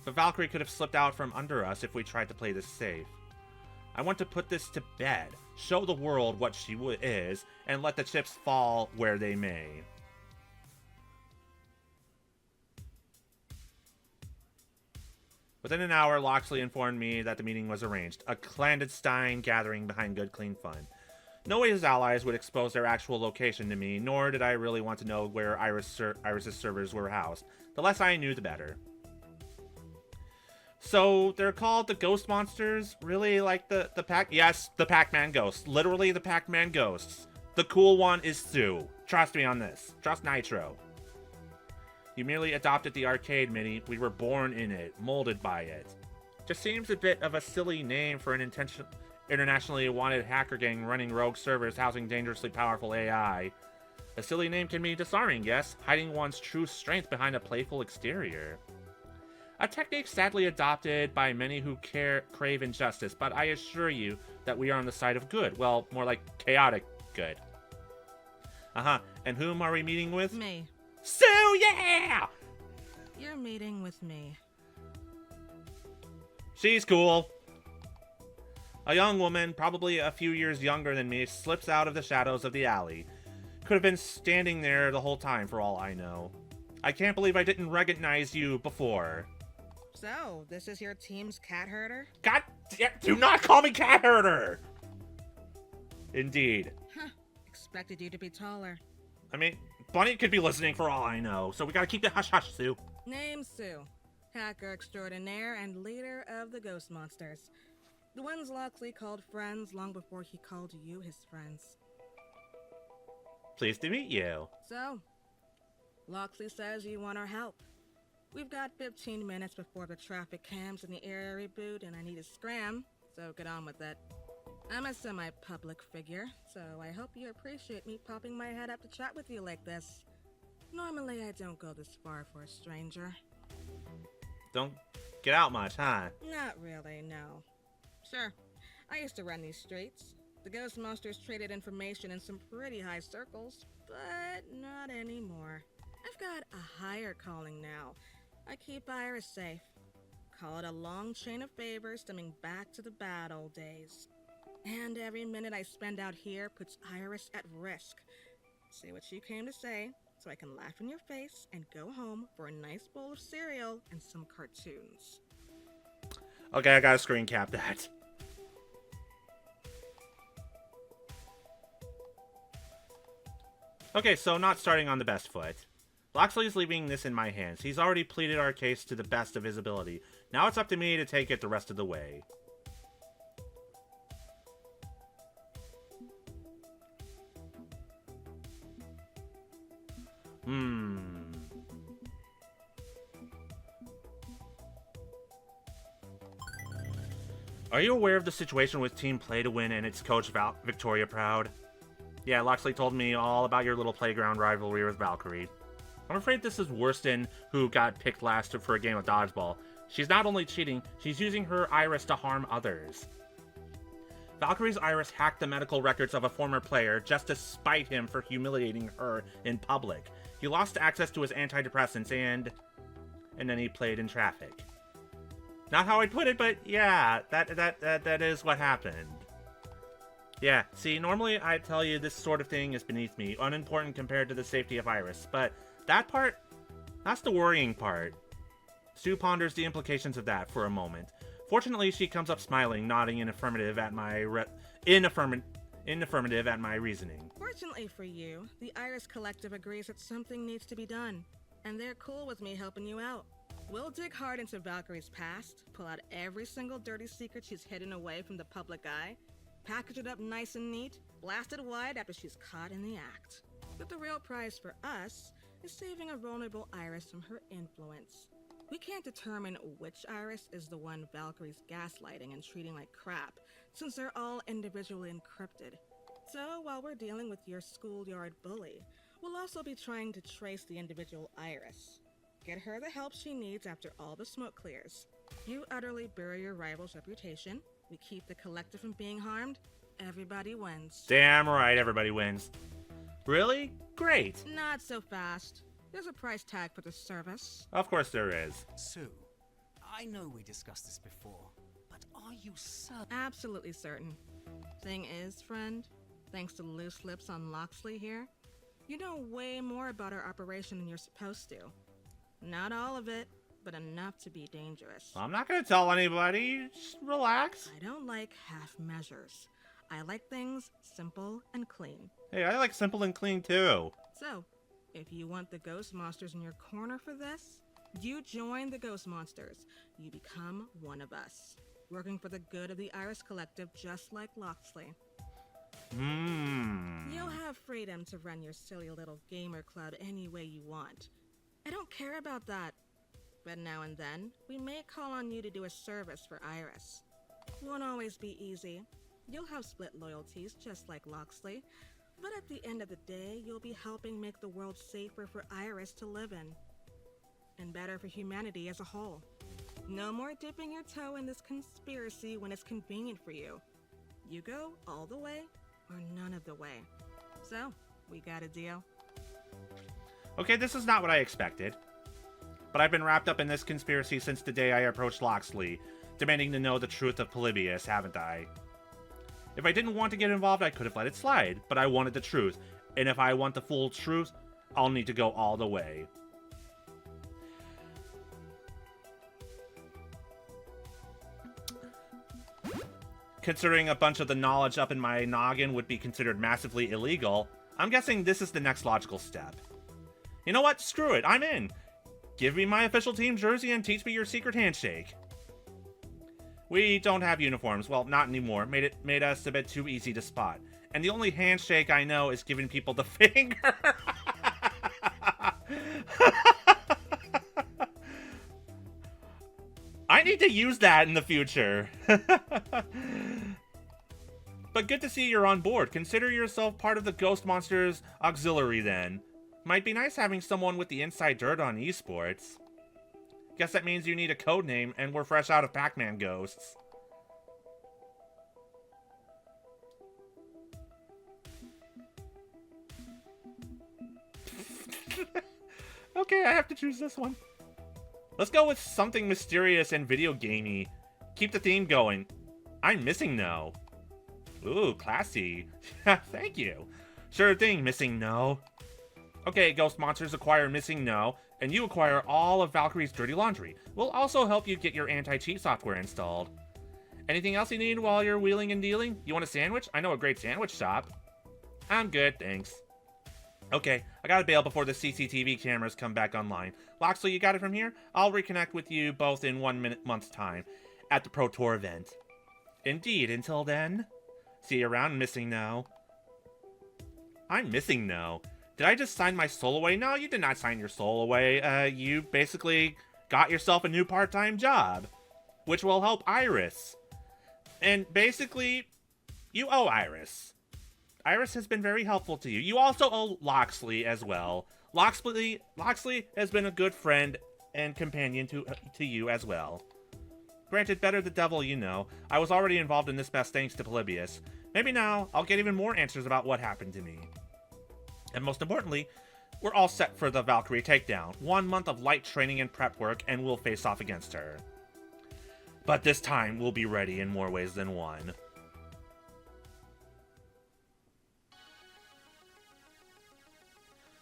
But Valkyrie could have slipped out from under us if we tried to play this safe. I want to put this to bed, show the world what she is, and let the chips fall where they may. Within an hour, Loxley informed me that the meeting was arranged. A clandestine gathering behind good, clean fun. No way his allies would expose their actual location to me, nor did I really want to know where Iris's servers were housed. The less I knew, the better. So, they're called the Ghost Monsters? Really? Like the Pac... Yes, the Pac-Man Ghosts. Literally the Pac-Man Ghosts. The cool one is Sue. Trust me on this. Trust Nitro. You merely adopted the arcade, Mini. We were born in it, molded by it. Just seems a bit of a silly name for an internationally wanted hacker gang running rogue servers housing dangerously powerful AI. A silly name can be disarming, yes, hiding one's true strength behind a playful exterior. A technique sadly adopted by many who crave injustice, but I assure you that we are on the side of good. Well, more like chaotic good. And whom are we meeting with? Me. Sue, yeah! You're meeting with me. She's cool. A young woman, probably a few years younger than me, slips out of the shadows of the alley. Could have been standing there the whole time for all I know. I can't believe I didn't recognize you before. So, this is your team's cat herder? God, do not call me cat herder! Indeed. Huh. Expected you to be taller. I mean, Bunny could be listening for all I know, so we gotta keep it hush-hush, Sue. Name Sue. Hacker extraordinaire and leader of the Ghost Monsters. The ones Loxley called friends long before he called you his friends. Pleased to meet you. So, Loxley says you want our help. We've got 15 minutes before the traffic cams in the area reboot, and I need to scram, so get on with it. I'm a semi-public figure, so I hope you appreciate me popping my head up to chat with you like this. Normally, I don't go this far for a stranger. Don't get out much, huh? Not really, no. Sure, I used to run these streets. The Ghost Monsters traded information in some pretty high circles, but not anymore. I've got a higher calling now. I keep Iris safe. Call it a long chain of favors stemming back to the bad old days. And every minute I spend out here puts Iris at risk. Say what you came to say, so I can laugh in your face and go home for a nice bowl of cereal and some cartoons. Okay, I gotta screen cap that. Okay, so not starting on the best foot. Loxley's leaving this in my hands. He's already pleaded our case to the best of his ability. Now it's up to me to take it the rest of the way. Are you aware of the situation with Team Play to Win and its coach Victoria Proud? Yeah, Loxley told me all about your little playground rivalry with Valkyrie. I'm afraid this is worse than who got picked last for a game of dodgeball. She's not only cheating, she's using her iris to harm others. Valkyrie's iris hacked the medical records of a former player just to spite him for humiliating her in public. He lost access to his antidepressants and then he played in traffic. Not how I'd put it, but yeah, that is what happened. Yeah, see, normally I'd tell you this sort of thing is beneath me, unimportant compared to the safety of Iris, but that part, that's the worrying part. Stu ponders the implications of that for a moment. Fortunately, she comes up smiling, nodding in affirmative at my affirmative at my reasoning. Fortunately for you, the Iris Collective agrees that something needs to be done, and they're cool with me helping you out. We'll dig hard into Valkyrie's past, pull out every single dirty secret she's hidden away from the public eye, package it up nice and neat, blast it wide after she's caught in the act. But the real prize for us is saving a vulnerable Iris from her influence. We can't determine which Iris is the one Valkyrie's gaslighting and treating like crap, since they're all individually encrypted. So while we're dealing with your schoolyard bully, we'll also be trying to trace the individual Iris. Get her the help she needs after all the smoke clears. You utterly bury your rival's reputation, we keep the collective from being harmed, everybody wins. Damn right, everybody wins. Really? Great. Not so fast. There's a price tag for the service. Of course there is. Sue, I know we discussed this before, but are you certain? Absolutely certain. Thing is, friend, thanks to loose lips on Loxley here, you know way more about our operation than you're supposed to. Not all of it, but enough to be dangerous. I'm not gonna tell anybody. Just relax. I don't like half measures. I like things simple and clean. Hey, I like simple and clean too. So, if you want the ghost monsters in your corner for this, you join the ghost monsters. You become one of us, working for the good of the Iris Collective just like Loxley. You'll have freedom to run your silly little gamer club any way you want. I don't care about that. But now and then, we may call on you to do a service for Iris. Won't always be easy. You'll have split loyalties just like Loxley. But at the end of the day, you'll be helping make the world safer for Iris to live in. And better for humanity as a whole. No more dipping your toe in this conspiracy when it's convenient for you. You go all the way or none of the way. So, we got a deal. Okay, this is not what I expected. But I've been wrapped up in this conspiracy since the day I approached Loxley, demanding to know the truth of Polybius, haven't I? If I didn't want to get involved, I could have let it slide, but I wanted the truth. And if I want the full truth, I'll need to go all the way. Considering a bunch of the knowledge up in my noggin would be considered massively illegal, I'm guessing this is the next logical step. You know what? Screw it. I'm in. Give me my official team jersey and teach me your secret handshake. We don't have uniforms. Well, not anymore. Made us a bit too easy to spot. And the only handshake I know is giving people the finger. I need to use that in the future. But good to see you're on board. Consider yourself part of the Ghost Monsters Auxiliary then. Might be nice having someone with the inside dirt on esports. Guess that means you need a code name, and we're fresh out of Pac-Man Ghosts. Okay, I have to choose this one. Let's go with something mysterious and video gamey. Keep the theme going. I'm missing no. Ooh, classy. Thank you. Sure thing, missing no. Okay, ghost monsters acquire missing no, and you acquire all of Valkyrie's dirty laundry. We'll also help you get your anti-cheat software installed. Anything else you need while you're wheeling and dealing? You want a sandwich? I know a great sandwich shop. I'm good, thanks. Okay, I gotta bail before the CCTV cameras come back online. Loxley, you got it from here? I'll reconnect with you both in 1 month's time at the Pro Tour event. Indeed, until then. See you around, missing no. I'm missing no. Did I just sign my soul away? No, you did not sign your soul away. You basically got yourself a new part-time job, which will help Iris. And basically, you owe Iris. Iris has been very helpful to you. You also owe Loxley as well. Loxley has been a good friend and companion to you as well. Granted, better the devil you know. I was already involved in this mess thanks to Polybius. Maybe now I'll get even more answers about what happened to me. And most importantly, we're all set for the Valkyrie takedown. 1 month of light training and prep work, and we'll face off against her. But this time, we'll be ready in more ways than one.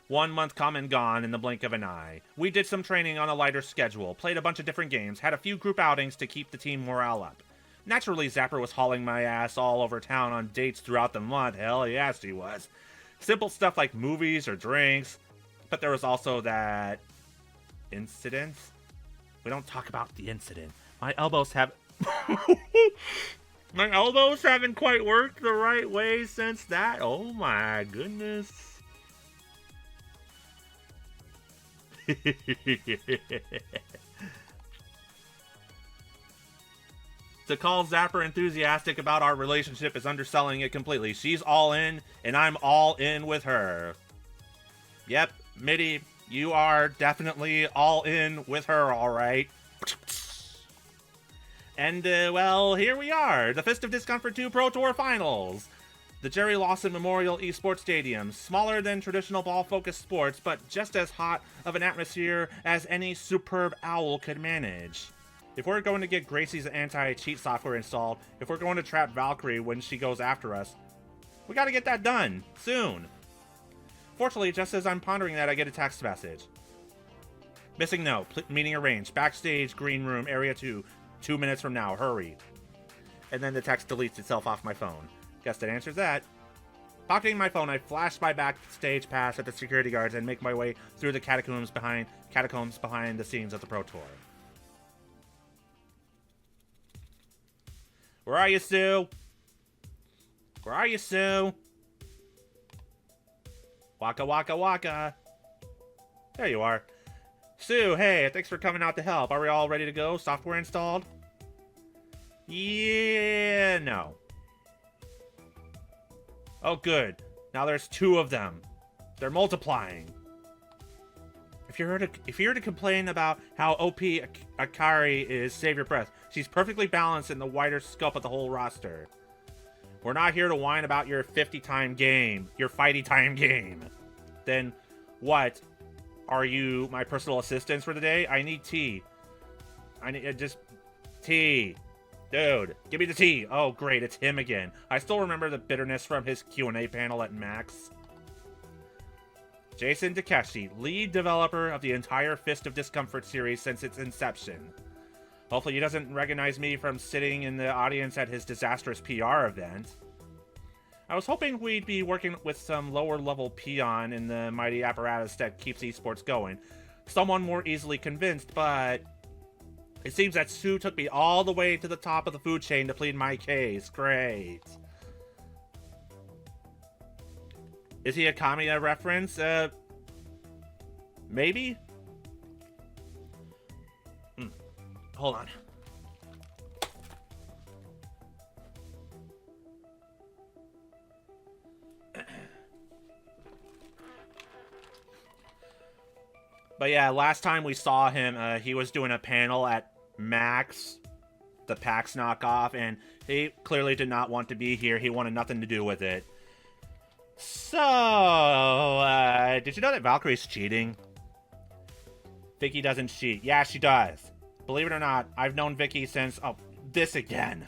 One month come and gone in the blink of an eye. We did some training on a lighter schedule, played a bunch of different games, had a few group outings to keep the team morale up. Naturally, Zapper was hauling my ass all over town on dates throughout the month. Hell yes, he was. Simple stuff like movies or drinks. But there was also that incident. We don't talk about the incident. My elbows haven't quite worked the right way since that. Oh my goodness. To call Zapper enthusiastic about our relationship is underselling it completely. She's all in, and I'm all in with her. Yep, MaDi, you are definitely all in with her, alright. And, well, here we are. The Fist of Discomfort 2 Pro Tour Finals. The Jerry Lawson Memorial Esports Stadium. Smaller than traditional ball-focused sports, but just as hot of an atmosphere as any superb owl could manage. If we're going to get Gracie's anti-cheat software installed, if we're going to trap Valkyrie when she goes after us, we gotta get that done, soon. Fortunately, just as I'm pondering that, I get a text message. Missing no, meeting arranged, backstage, green room, area 2, 2 minutes from now, hurry. And then the text deletes itself off my phone. Guess that answers that. Pocketing my phone, I flash my backstage pass at the security guards and make my way through the catacombs behind the scenes of the Pro Tour. Where are you, Sue? Where are you, Sue? Waka waka waka. There you are. Sue, hey, thanks for coming out to help. Are we all ready to go? Software installed? Yeah, no. Oh, good. Now there's 2 of them. They're multiplying. If you're here to complain about how OP Akari is, save your breath. She's perfectly balanced in the wider scope of the whole roster. We're not here to whine about your 50-time game, your fighty-time game. Then what? Are you my personal assistants for the day? I need tea. I need just tea. Dude, give me the tea. Oh, great, it's him again. I still remember the bitterness from his Q&A panel at Max. Jason Takeshi, lead developer of the entire Fist of Discomfort series since its inception. Hopefully he doesn't recognize me from sitting in the audience at his disastrous PR event. I was hoping we'd be working with some lower-level peon in the mighty apparatus that keeps esports going. Someone more easily convinced, but it seems that Sue took me all the way to the top of the food chain to plead my case. Great. Is he a Kamiya reference? Maybe? Hold on. But yeah, last time we saw him, he was doing a panel at Max, the PAX knockoff, and he clearly did not want to be here. He wanted nothing to do with it. So, did you know that Valkyrie's cheating? Vicky doesn't cheat. Yeah, she does. Believe it or not, I've known Vicky since... Oh, this again.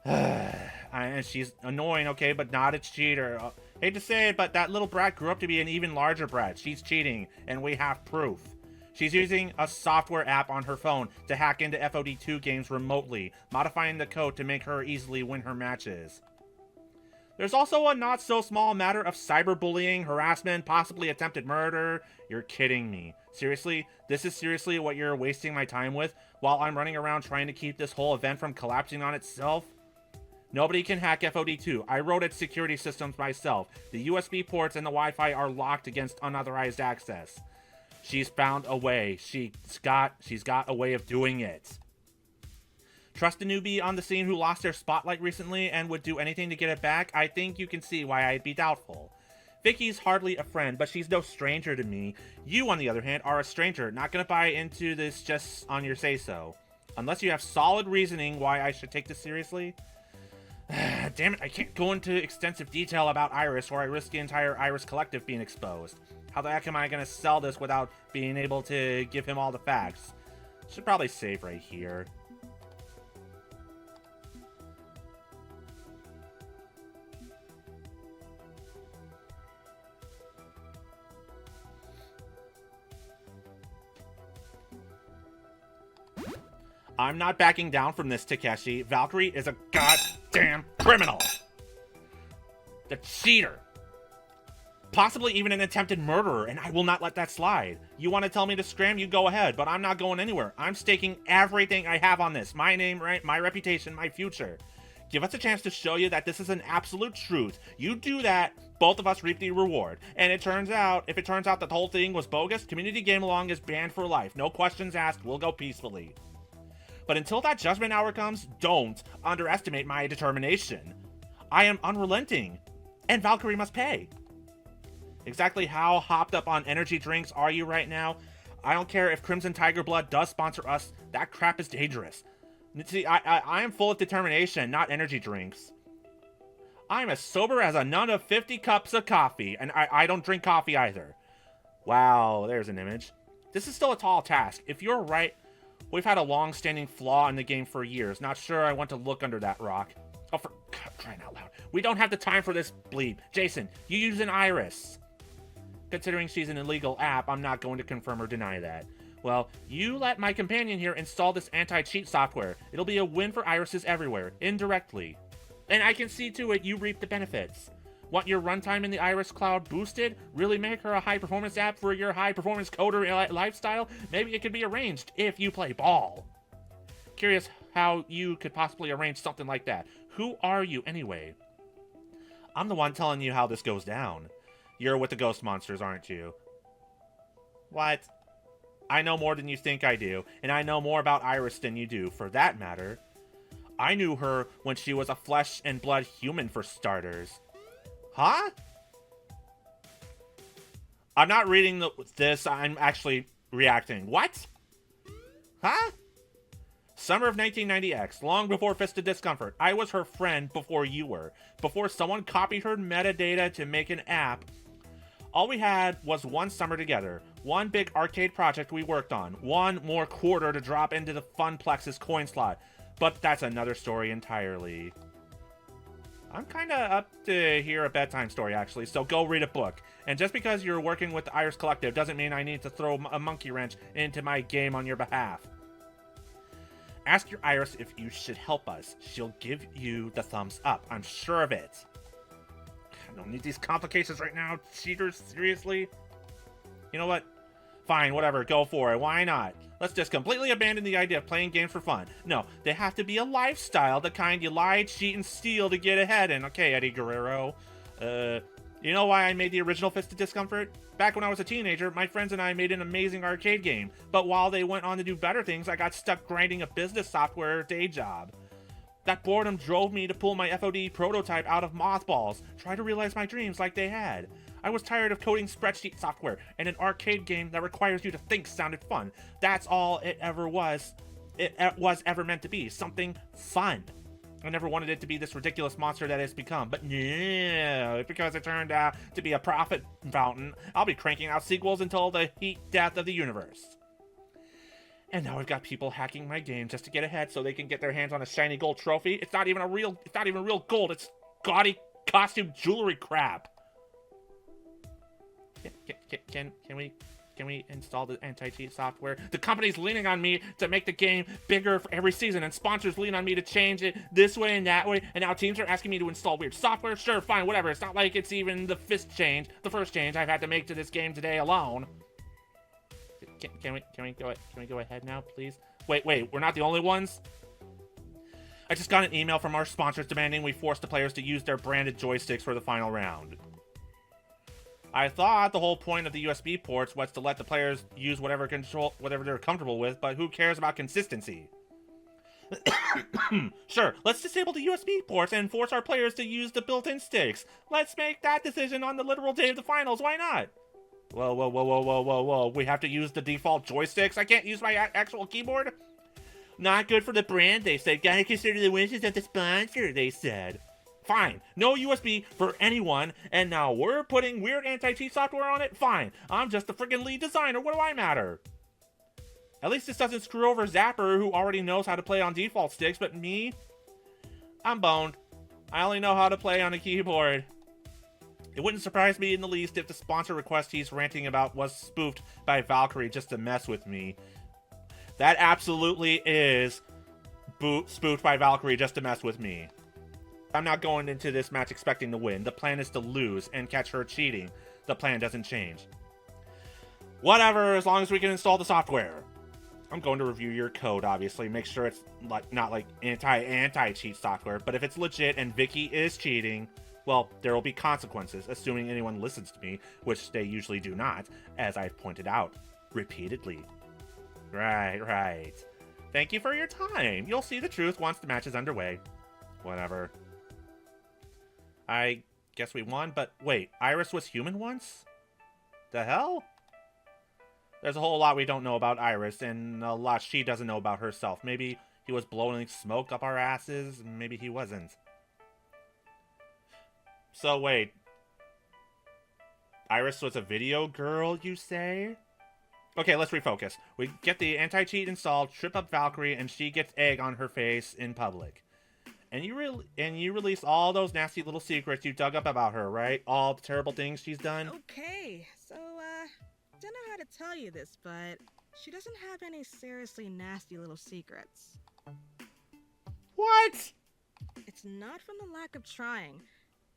And she's annoying, okay, but not a cheater. Hate to say it, but that little brat grew up to be an even larger brat. She's cheating, and we have proof. She's using a software app on her phone to hack into FOD2 games remotely, modifying the code to make her easily win her matches. There's also a not-so-small matter of cyberbullying, harassment, possibly attempted murder. You're kidding me. Seriously? This is seriously what you're wasting my time with while I'm running around trying to keep this whole event from collapsing on itself? Nobody can hack FOD2. I wrote its security systems myself. The USB ports and the Wi-Fi are locked against unauthorized access. She's found a way. She's got a way of doing it. Trust a newbie on the scene who lost their spotlight recently and would do anything to get it back? I think you can see why I'd be doubtful. Vicky's hardly a friend, but she's no stranger to me. You, on the other hand, are a stranger. Not gonna buy into this just on your say-so. Unless you have solid reasoning why I should take this seriously. Damn it, I can't go into extensive detail about Iris or I risk the entire Iris collective being exposed. How the heck am I gonna sell this without being able to give him all the facts? Should probably save right here. I'm not backing down from this, Takeshi. Valkyrie is a goddamn criminal. The cheater. Possibly even an attempted murderer, and I will not let that slide. You want to tell me to scram, you go ahead, but I'm not going anywhere. I'm staking everything I have on this. My name, right? My reputation, my future. Give us a chance to show you that this is an absolute truth. You do that, both of us reap the reward. And if it turns out that the whole thing was bogus, Community Game Along is banned for life. No questions asked, we'll go peacefully. But until that judgment hour comes, don't underestimate my determination. I am unrelenting, and Valkyrie must pay. Exactly how hopped up on energy drinks are you right now? I don't care if Crimson Tiger Blood does sponsor us, that crap is dangerous. See, I am full of determination, not energy drinks. I'm as sober as a nun of 50 cups of coffee, and I don't drink coffee either. Wow, there's an image. This is still a tall task. If you're right, we've had a long-standing flaw in the game for years. Not sure I want to look under that rock. Oh, for God, crying out loud. We don't have the time for this bleep. Jason, you use an Iris. Considering she's an illegal app, I'm not going to confirm or deny that. Well, you let my companion here install this anti-cheat software. It'll be a win for irises everywhere, indirectly. And I can see to it you reap the benefits. Want your runtime in the Iris Cloud boosted? Really make her a high-performance app for your high-performance coder lifestyle? Maybe it could be arranged if you play ball. Curious how you could possibly arrange something like that. Who are you, anyway? I'm the one telling you how this goes down. You're with the ghost monsters, aren't you? What? I know more than you think I do, and I know more about Iris than you do, for that matter. I knew her when she was a flesh and blood human, for starters. Huh? I'm not reading this, I'm actually reacting. What? Huh? Summer of 1990X, long before Fist of Discomfort. I was her friend before you were. Before someone copied her metadata to make an app. All we had was one summer together. One big arcade project we worked on. One more quarter to drop into the Funplex's coin slot. But that's another story entirely. I'm kind of up to hear a bedtime story, actually, so go read a book. And just because you're working with the Iris Collective doesn't mean I need to throw a monkey wrench into my game on your behalf. Ask your Iris if you should help us. She'll give you the thumbs up. I'm sure of it. I don't need these complications right now, cheaters. Seriously? You know what? Fine, whatever. Go for it. Why not? Let's just completely abandon the idea of playing games for fun. No, they have to be a lifestyle, the kind you lie, cheat, and steal to get ahead in. Okay, Eddie Guerrero. You know why I made the original Fist of Discomfort? Back when I was a teenager, my friends and I made an amazing arcade game. But while they went on to do better things, I got stuck grinding a business software day job. That boredom drove me to pull my FOD prototype out of mothballs, try to realize my dreams like they had. I was tired of coding spreadsheet software, and an arcade game that requires you to think sounded fun. That's all it ever was. It was ever meant to be, something fun. I never wanted it to be this ridiculous monster that it's become, but no, because it turned out to be a profit fountain, I'll be cranking out sequels until the heat death of the universe. And now I've got people hacking my game just to get ahead so they can get their hands on a shiny gold trophy. It's not even real gold, it's gaudy costume jewelry crap. Can we install the anti-cheat software? The company's leaning on me to make the game bigger for every season, and sponsors lean on me to change it this way and that way, and now teams are asking me to install weird software? Sure, fine, whatever. It's not like it's even the first change I've had to make to this game today alone. Can we go ahead now, please? Wait, we're not the only ones? I just got an email from our sponsors demanding we force the players to use their branded joysticks for the final round. I thought the whole point of the USB ports was to let the players use whatever they're comfortable with, but who cares about consistency? Sure, let's disable the USB ports and force our players to use the built-in sticks. Let's make that decision on the literal day of the finals, why not? Whoa, we have to use the default joysticks? I can't use my actual keyboard? Not good for the brand, they said. Gotta consider the wishes of the sponsor, they said. Fine, no USB for anyone, and now we're putting weird anti-cheat software on it? Fine, I'm just the freaking lead designer, what do I matter? At least this doesn't screw over Zapper, who already knows how to play on default sticks, but me? I'm boned. I only know how to play on a keyboard. It wouldn't surprise me in the least if the sponsor request he's ranting about was spoofed by Valkyrie just to mess with me. That absolutely is spoofed by Valkyrie just to mess with me. I'm not going into this match expecting to win. The plan is to lose and catch her cheating. The plan doesn't change. Whatever, as long as we can install the software. I'm going to review your code, obviously. Make sure it's not like anti-cheat software. But if it's legit and Vicky is cheating, well, there will be consequences, assuming anyone listens to me, which they usually do not, as I've pointed out repeatedly. Right. Thank you for your time. You'll see the truth once the match is underway. Whatever. I guess we won, but wait, Iris was human once? The hell? There's a whole lot we don't know about Iris, and a lot she doesn't know about herself. Maybe he was blowing smoke up our asses, maybe he wasn't. So wait. Iris was a video girl, you say? Okay, let's refocus. We get the anti-cheat installed, trip up Valkyrie, and she gets egg on her face in public. And you release all those nasty little secrets you dug up about her, right? All the terrible things she's done? Okay, so, don't know how to tell you this, but she doesn't have any seriously nasty little secrets. What? It's not from the lack of trying.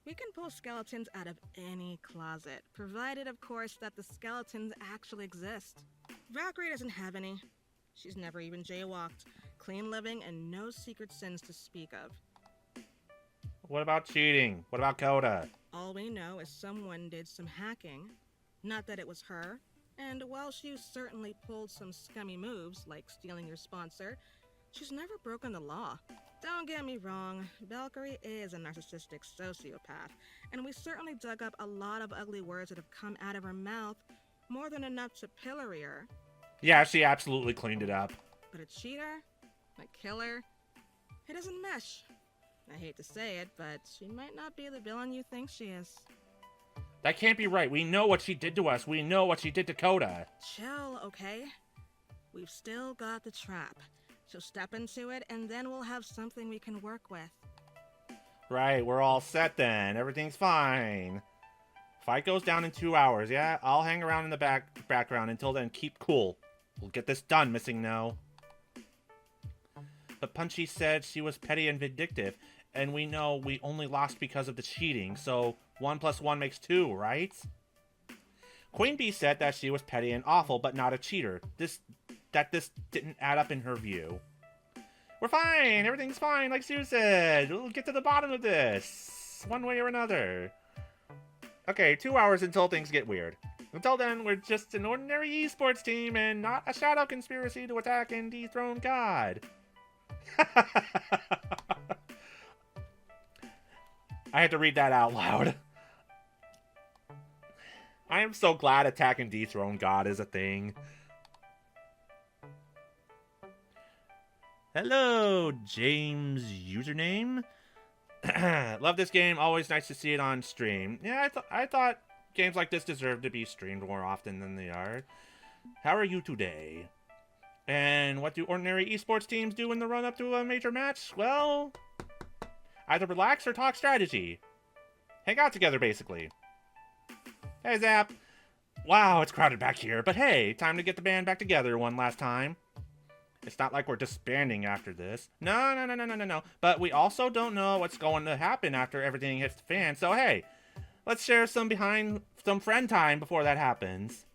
We can pull skeletons out of any closet, provided, of course, that the skeletons actually exist. Valkyrie doesn't have any. She's never even jaywalked. Clean living and no secret sins to speak of. What about cheating? What about Coda? All we know is someone did some hacking. Not that it was her. And while she certainly pulled some scummy moves, like stealing your sponsor, she's never broken the law. Don't get me wrong, Valkyrie is a narcissistic sociopath, and we certainly dug up a lot of ugly words that have come out of her mouth, more than enough to pillory her. Yeah, she absolutely cleaned it up. But a cheater? A killer? It doesn't mesh. I hate to say it, but she might not be the villain you think she is. That can't be right. We know what she did to us. We know what she did to Coda. Chill, okay? We've still got the trap. So step into it, and then we'll have something we can work with. Right, we're all set then. Everything's fine. Fight goes down in 2 hours, yeah? I'll hang around in the background. Until then, keep cool. We'll get this done, Missing No. But Punchy said she was petty and vindictive, and we know we only lost because of the cheating, so 1 + 1 makes 2, right? QueenBee said that she was petty and awful, but not a cheater. This didn't add up in her view. We're fine! Everything's fine, like Sue said! We'll get to the bottom of this! One way or another. Okay, 2 hours until things get weird. Until then, we're just an ordinary esports team and not a shadow conspiracy to attack and dethrone God. I had to read that out loud. I am so glad attack and dethrone God is a thing. Hello, James username. Love this game. Always nice to see it on stream. Yeah, I thought games like this deserve to be streamed more often than they are. How are you today? And what do ordinary esports teams do in the run-up to a major match? Well, either relax or talk strategy. Hang out together, basically. Hey, Zap. Wow, it's crowded back here, but hey, time to get the band back together one last time. It's not like we're disbanding after this. No. But we also don't know what's going to happen after everything hits the fan, so hey, let's share some friend time before that happens.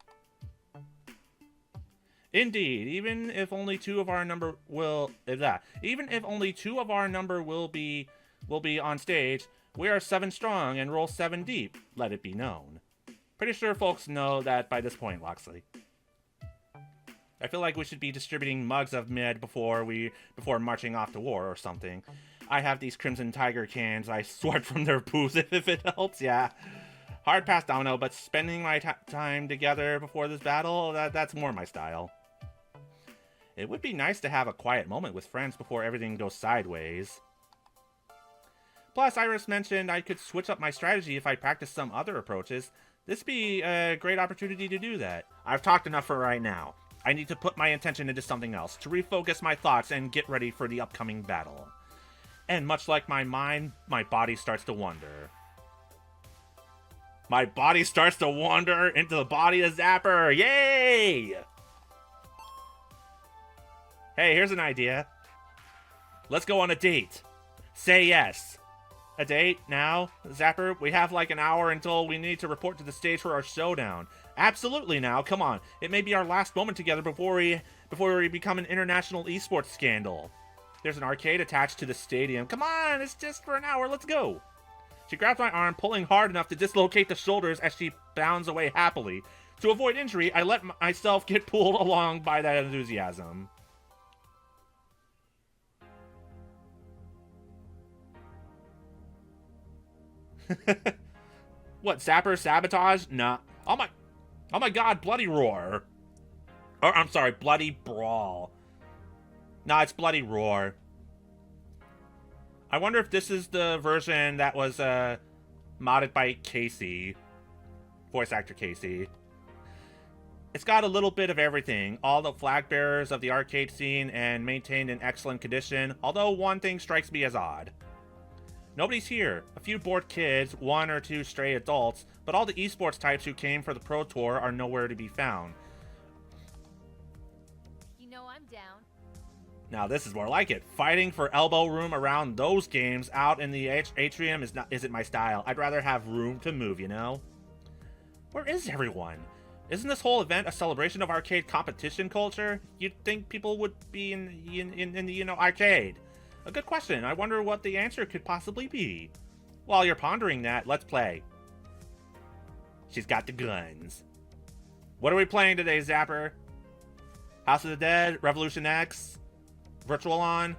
Indeed, even if only two of our number will be on stage, we are 7 strong and roll 7 deep, let it be known. Pretty sure folks know that by this point, Loxley. I feel like we should be distributing mugs of mid before marching off to war or something. I have these Crimson Tiger cans I swiped from their booths if it helps, yeah. Hard pass Domino, but spending my time together before this battle, that's more my style. It would be nice to have a quiet moment with friends before everything goes sideways. Plus, Iris mentioned I could switch up my strategy if I practice some other approaches. This would be a great opportunity to do that. I've talked enough for right now. I need to put my attention into something else, to refocus my thoughts and get ready for the upcoming battle. And much like my mind, my body starts to wander. My body starts to wander into the body of Zapper! Yay! Hey, here's an idea. Let's go on a date. Say yes. A date? Now? Zapper, we have like an hour until we need to report to the stage for our showdown. Absolutely now, come on. It may be our last moment together before we become an international esports scandal. There's an arcade attached to the stadium. Come on, it's just for an hour, let's go. She grabs my arm, pulling hard enough to dislocate the shoulders as she bounds away happily. To avoid injury, I let myself get pulled along by that enthusiasm. What, Zapper sabotage? Nah. Oh my god, Bloody Roar. Or, I'm sorry, Bloody Brawl. Nah, it's Bloody Roar. I wonder if this is the version that was, modded by Casey. Voice actor Casey. It's got a little bit of everything. All the flag bearers of the arcade scene and maintained in excellent condition. Although one thing strikes me as odd. Nobody's here. A few bored kids, 1 or 2 stray adults, but all the esports types who came for the Pro Tour are nowhere to be found. You know I'm down. Now this is more like it. Fighting for elbow room around those games out in the atrium isn't my style. I'd rather have room to move, you know? Where is everyone? Isn't this whole event a celebration of arcade competition culture? You'd think people would be in the arcade. A good question. I wonder what the answer could possibly be. While you're pondering that, let's play. She's got the guns. What are we playing today, Zapper? House of the Dead? Revolution X? Virtual On?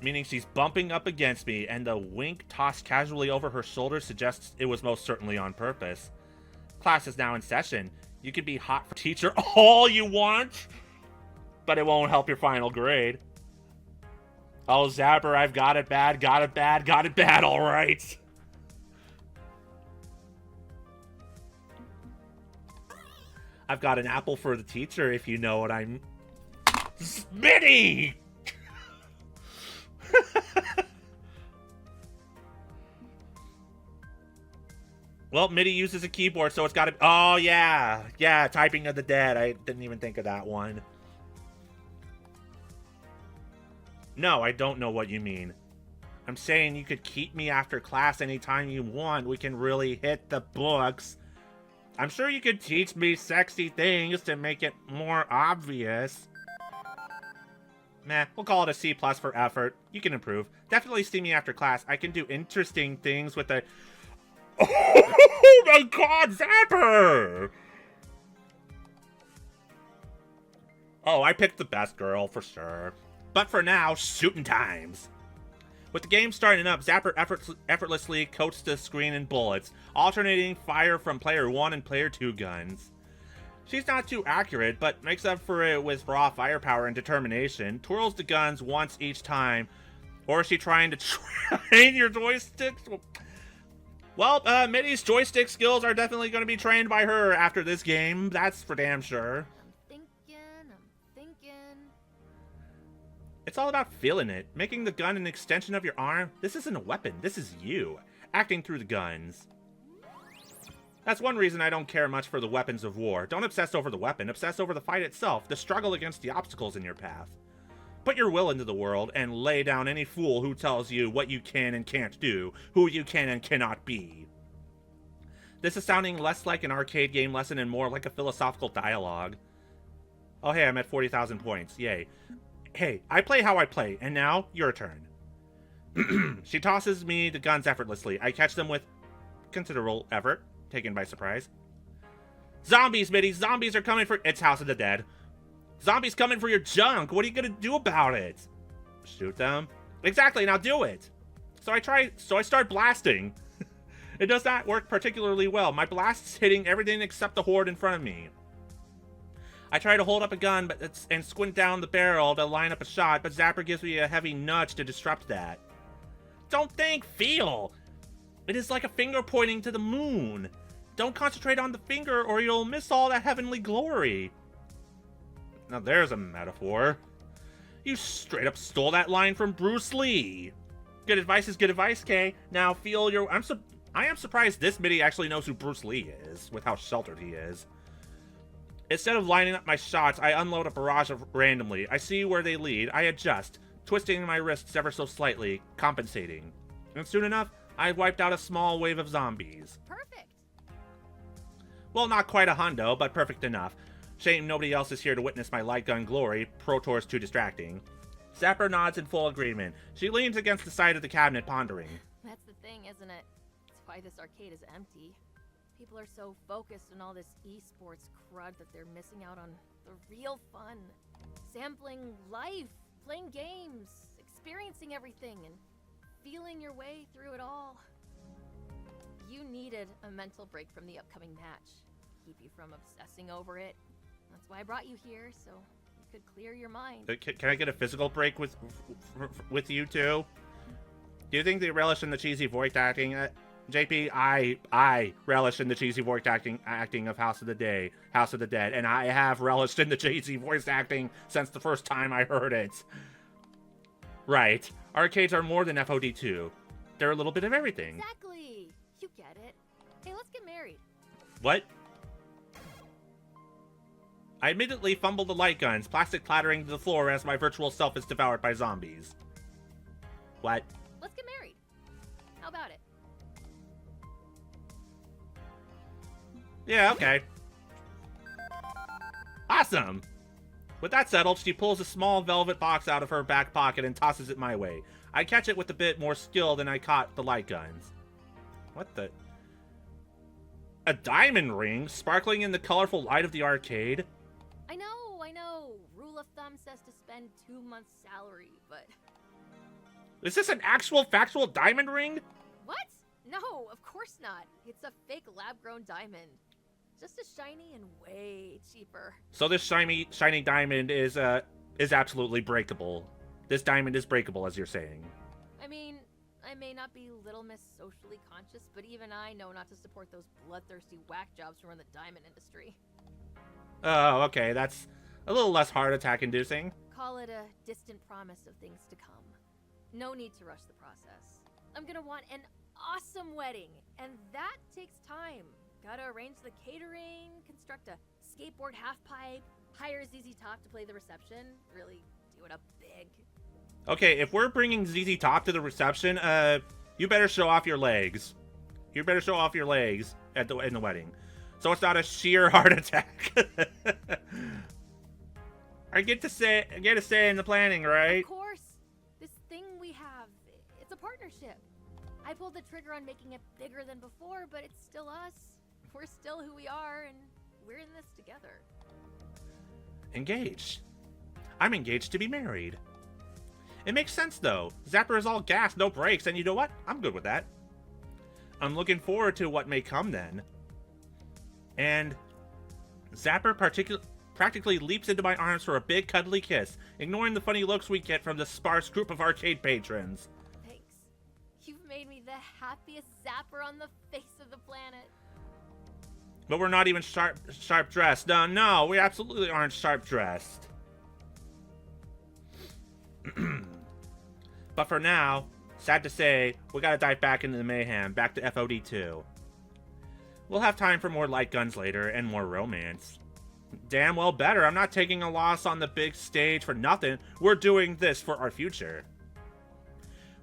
Meaning she's bumping up against me, and the wink tossed casually over her shoulder suggests it was most certainly on purpose. Class is now in session. You can be hot for teacher all you want, but it won't help your final grade. Oh, Zapper, I've got it bad, all right. I've got an apple for the teacher, if you know what I'm... Smitty! Well, MIDI uses a keyboard, so it's got to... Oh, yeah. Yeah, Typing of the Dead. I didn't even think of that one. No, I don't know what you mean. I'm saying you could keep me after class anytime you want. We can really hit the books. I'm sure you could teach me sexy things to make it more obvious. Meh, we'll call it a C+ for effort. You can improve. Definitely see me after class. I can do interesting things with a... Oh my god, Zapper! Oh, I picked the best girl, for sure. But for now, shooting times. With the game starting up, Zapper effortlessly coats the screen in bullets, alternating fire from player 1 and player 2 guns. She's not too accurate, but makes up for it with raw firepower and determination. Twirls the guns once each time. Or is she trying to train your joysticks? Well, MaDi's joystick skills are definitely going to be trained by her after this game. That's for damn sure. I'm thinking. It's all about feeling it. Making the gun an extension of your arm. This isn't a weapon. This is you. Acting through the guns. That's one reason I don't care much for the weapons of war. Don't obsess over the weapon. Obsess over the fight itself. The struggle against the obstacles in your path. Put your will into the world and lay down any fool who tells you what you can and can't do, who you can and cannot be. This is sounding less like an arcade game lesson and more like a philosophical dialogue. Oh hey, I'm at 40,000 points. Yay. Hey, I play how I play, and now, your turn. She tosses me the guns effortlessly. I catch them with considerable effort, taken by surprise. Zombies, MaDi! Zombies are coming for— It's House of the Dead. Zombies coming for your junk. What are you gonna do about it? Shoot them? Exactly, now do it. So I start blasting. It does not work particularly well. My blast's hitting everything except the horde in front of me. I try to hold up a gun and squint down the barrel to line up a shot, but Zapper gives me a heavy nudge to disrupt that. Don't think, feel. It is like a finger pointing to the moon. Don't concentrate on the finger or you'll miss all that heavenly glory. Now there's a metaphor. You straight up stole that line from Bruce Lee. Good advice is good advice, Kay. Now feel your— I am surprised this MaDi actually knows who Bruce Lee is, with how sheltered he is. Instead of lining up my shots, I unload a barrage of randomly. I see where they lead. I adjust, twisting my wrists ever so slightly, compensating. And soon enough, I wiped out a small wave of zombies. Perfect. Well, not quite a hundo, but perfect enough. Shame nobody else is here to witness my light gun glory. Pro Tour's too distracting. Zapper nods in full agreement. She leans against the side of the cabinet, pondering. That's the thing, isn't it? It's why this arcade is empty. People are so focused on all this esports crud that they're missing out on the real fun. Sampling life, playing games, experiencing everything, and feeling your way through it all. You needed a mental break from the upcoming match. Keep you from obsessing over it. That's why I brought you here, so you could clear your mind. Can I get a physical break with you two? Do you think they relish in the cheesy voice acting? JP, I relish in the cheesy voice acting of House of the Dead, and I have relished in the cheesy voice acting since the first time I heard it. Right. Arcades are more than FOD2. They're a little bit of everything. Exactly. You get it. Hey, let's get married. What? I immediately fumble the light guns, plastic clattering to the floor as my virtual self is devoured by zombies. What? Let's get married. How about it? Yeah, okay. Awesome! With that settled, she pulls a small velvet box out of her back pocket and tosses it my way. I catch it with a bit more skill than I caught the light guns. What the? A diamond ring sparkling in the colorful light of the arcade? I know. Rule of thumb says to spend 2 months' salary, but... Is this an actual factual diamond ring? What? No, of course not. It's a fake lab-grown diamond. Just as shiny and way cheaper. So this shiny diamond is absolutely breakable. This diamond is breakable, as you're saying. I mean, I may not be Little Miss socially conscious, but even I know not to support those bloodthirsty whack jobs who run the diamond industry. Oh, okay, that's a little less heart attack inducing. Call it a distant promise of things to come. No need to rush the process. I'm gonna want an awesome wedding, and that takes time. Gotta arrange the catering, construct a skateboard half-pipe, hire ZZ Top to play the reception, really do it up big. Okay, if we're bringing ZZ Top to the reception, you better show off your legs. You better show off your legs in the wedding. So it's not a sheer heart attack. I get a say in the planning, right? Of course. This thing we have, it's a partnership. I pulled the trigger on making it bigger than before, but it's still us. We're still who we are, and we're in this together. Engaged. I'm engaged to be married. It makes sense, though. Zapper is all gas, no brakes, and you know what? I'm good with that. I'm looking forward to what may come then. And Zapper practically leaps into my arms for a big cuddly kiss, ignoring the funny looks we get from the sparse group of arcade patrons. Thanks. You've made me the happiest zapper on the face of the planet. But we're not even sharp dressed. No, we absolutely aren't sharp dressed. But for now, sad to say, we gotta dive back into the mayhem, back to FOD2. We'll have time for more light guns later, and more romance. Damn well better, I'm not taking a loss on the big stage for nothing. We're doing this for our future.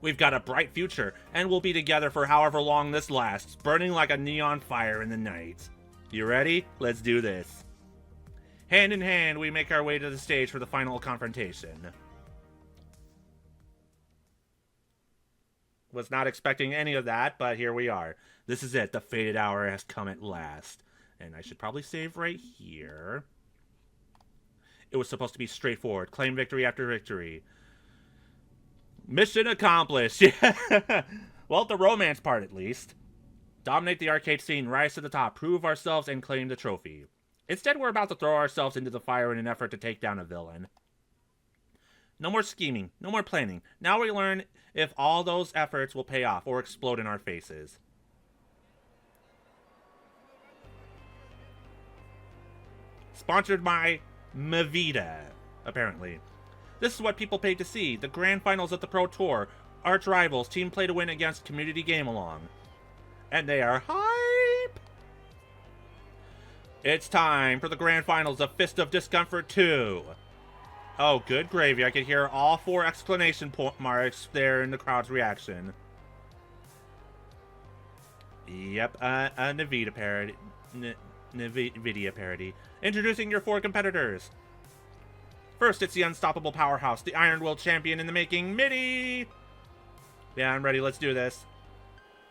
We've got a bright future, and we'll be together for however long this lasts, burning like a neon fire in the night. You ready? Let's do this. Hand in hand, we make our way to the stage for the final confrontation. Was not expecting any of that, but here we are. This is it. The fated hour has come at last. And I should probably save right here. It was supposed to be straightforward. Claim victory after victory. Mission accomplished. Well, the romance part at least. Dominate the arcade scene, rise to the top, prove ourselves, and claim the trophy. Instead, we're about to throw ourselves into the fire in an effort to take down a villain. No more scheming, no more planning. Now we learn if all those efforts will pay off or explode in our faces. Sponsored by MaDi, apparently. This is what people paid to see. The grand finals of the Pro Tour. Arch rivals, team play to win against community game along. And they are hype! It's time for the grand finals of Fist of Discomfort 2. Oh, good gravy. I could hear all 4 exclamation marks there in the crowd's reaction. Yep, a Nvidia parody. Nvidia parody. Introducing your 4 competitors. First, it's the unstoppable powerhouse, the Iron Will champion in the making, MaDi! Yeah, I'm ready. Let's do this.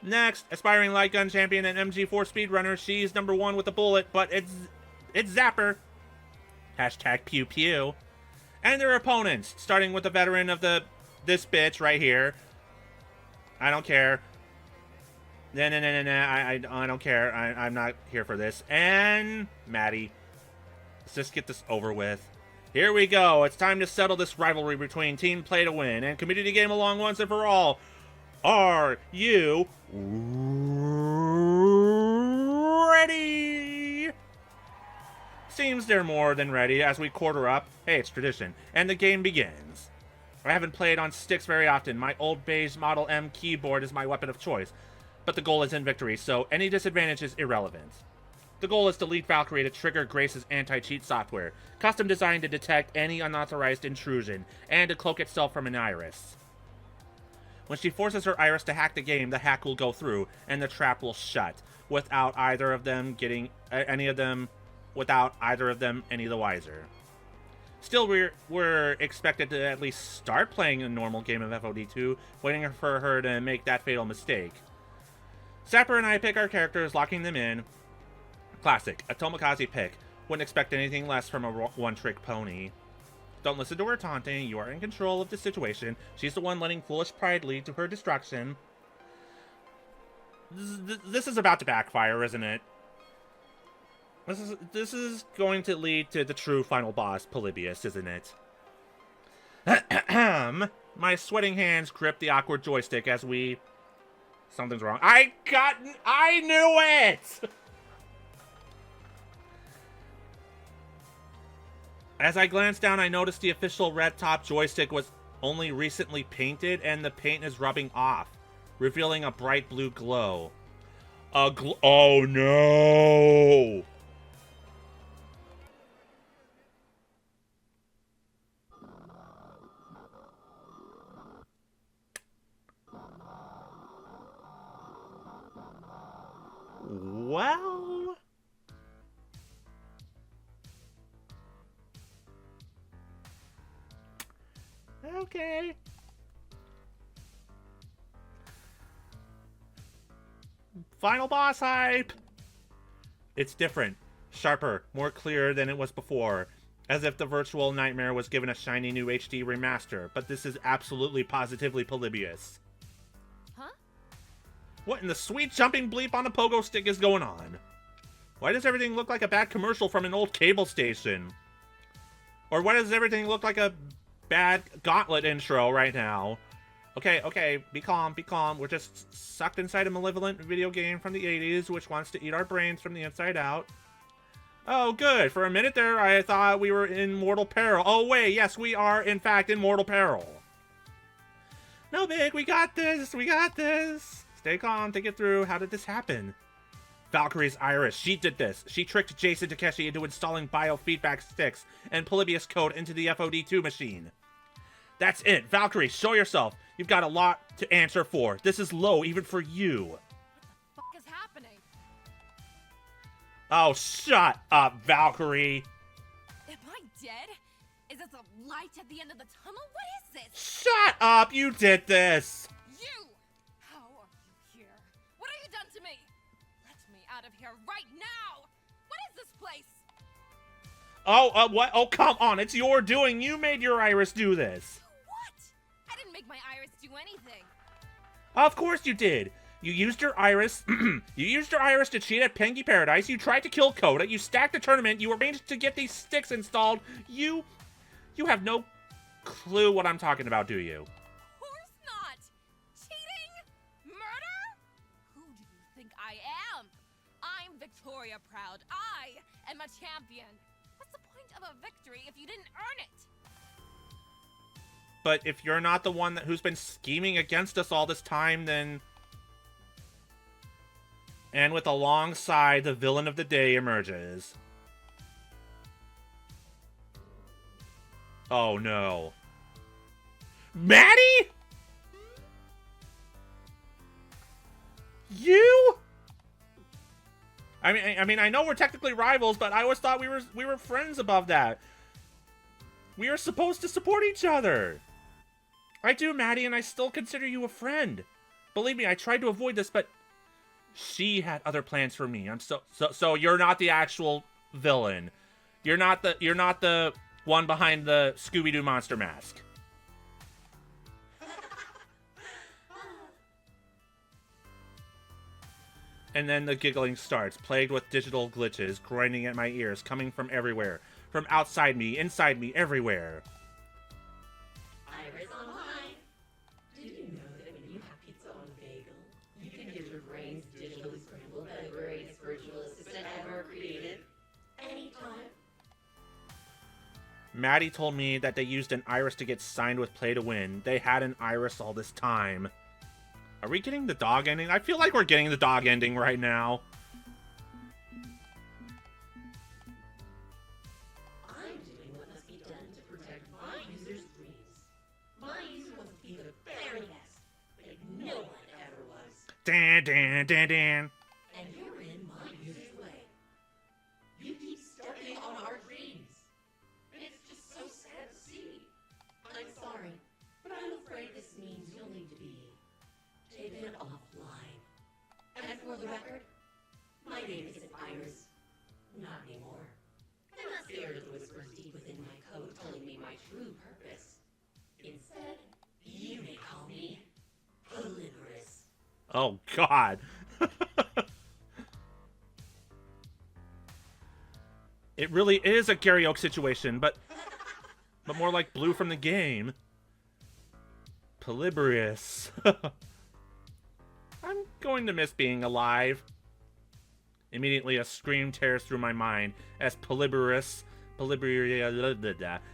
Next, aspiring light gun champion and MG4 speedrunner. She's number 1 with a bullet, but it's Zapper. Hashtag pew pew. And their opponents, starting with the veteran of this bitch right here. I don't care. No. I don't care. I'm not here for this. And MaDi. Let's just get this over with. Here we go. It's time to settle this rivalry between Team Play to Win and Community Game Along once and for all. Are you ready? Seems they're more than ready as we quarter up. Hey, it's tradition. And the game begins. I haven't played on sticks very often. My old beige Model M keyboard is my weapon of choice. But the goal is in victory, so any disadvantage is irrelevant. The goal is to lead Valkyrie to trigger Grace's anti-cheat software, custom designed to detect any unauthorized intrusion, and to cloak itself from an iris. When she forces her iris to hack the game, the hack will go through, and the trap will shut, without either of them any the wiser. Still, we're expected to at least start playing a normal game of FOD2, waiting for her to make that fatal mistake. Zapper and I pick our characters, locking them in. Classic, a Tomokaze pick. Wouldn't expect anything less from a one-trick pony. Don't listen to her taunting. You are in control of the situation. She's the one letting foolish pride lead to her destruction. This is about to backfire, isn't it? This is going to lead to the true final boss, Polybius, isn't it? My sweating hands grip the awkward joystick as we... Something's wrong. I knew it! As I glanced down, I noticed the official red top joystick was only recently painted and the paint is rubbing off, revealing a bright blue glow. Oh no! Well... Okay. Final boss hype! It's different, sharper, more clear than it was before, as if the virtual nightmare was given a shiny new HD remaster, but this is absolutely positively Polybius. Huh? What in the sweet jumping bleep on a pogo stick is going on? Why does everything look like a bad commercial from an old cable station? Or why does everything look like a bad Gauntlet intro right now? Okay, okay, be calm, be calm. We're just sucked inside a malevolent video game from the 80s, which wants to eat our brains from the inside out. Oh, good. For a minute there, I thought we were in mortal peril. Oh, wait, yes, we are, in fact, in mortal peril. No, Big, we got this, we got this. Stay calm, think it through. How did this happen? Valkyrie's Iris, she did this. She tricked Jason Takeshi into installing biofeedback sticks and Polybius code into the FOD2 machine. That's it. Valkyrie, show yourself. You've got a lot to answer for. This is low even for you. What the fuck is happening? Oh, shut up, Valkyrie. Am I dead? Is this a light at the end of the tunnel? What is this? Shut up, you did this. You! How are you here? What have you done to me? Let me out of here right now! What is this place? Oh, what? Oh, come on. It's your doing. You made your Iris do this. What? I didn't make my Iris do anything. Of course you did. You used your Iris. You used your Iris to cheat at Pengy Paradise. You tried to kill Coda. You stacked the tournament. You arranged to get these sticks installed. You have no clue what I'm talking about, do you? Of course not. Cheating? Murder? Who do you think I am? I'm Victoria Proud. I am a champion. What's the point of a victory if you didn't earn it? But if you're not the one who's been scheming against us all this time, then... And with a long sigh, the villain of the day emerges. Oh no. MaDi? You? I mean, I know we're technically rivals, but I always thought we were friends above that. We are supposed to support each other. I do, MaDi, and I still consider you a friend. Believe me, I tried to avoid this, but she had other plans for me. So you're not the actual villain. You're not the one behind the Scooby-Doo monster mask. And then the giggling starts, plagued with digital glitches, grinding at my ears, coming from everywhere. From outside me, inside me, everywhere. Iris online. Did you know that when you have pizza on bagel, you can get your brains digitally scrambled by the greatest virtual assistant ever created? Anytime. MaDi told me that they used an Iris to get signed with Play to Win. They had an Iris all this time. Are we getting the dog ending? I feel like we're getting the dog ending right now. I'm doing what must be done to protect my users' dreams. My user wants to be the very best, like no one ever was. Dan, dan, dan, dan. And you're in my user's way. You keep stepping on our dreams. And it's just so sad to see. I'm sorry, but I'm afraid this means you'll need to be taken offline. And for the record, my name isn't Iris. Not anymore. I'm not scared of the whispers deep within my code telling me my true purpose. Instead, you may call me Polymerous. Oh, God. It really is a karaoke situation, but more like Blue from the game. Polymerous. I'm going to miss being alive. Immediately, a scream tears through my mind as Polymerous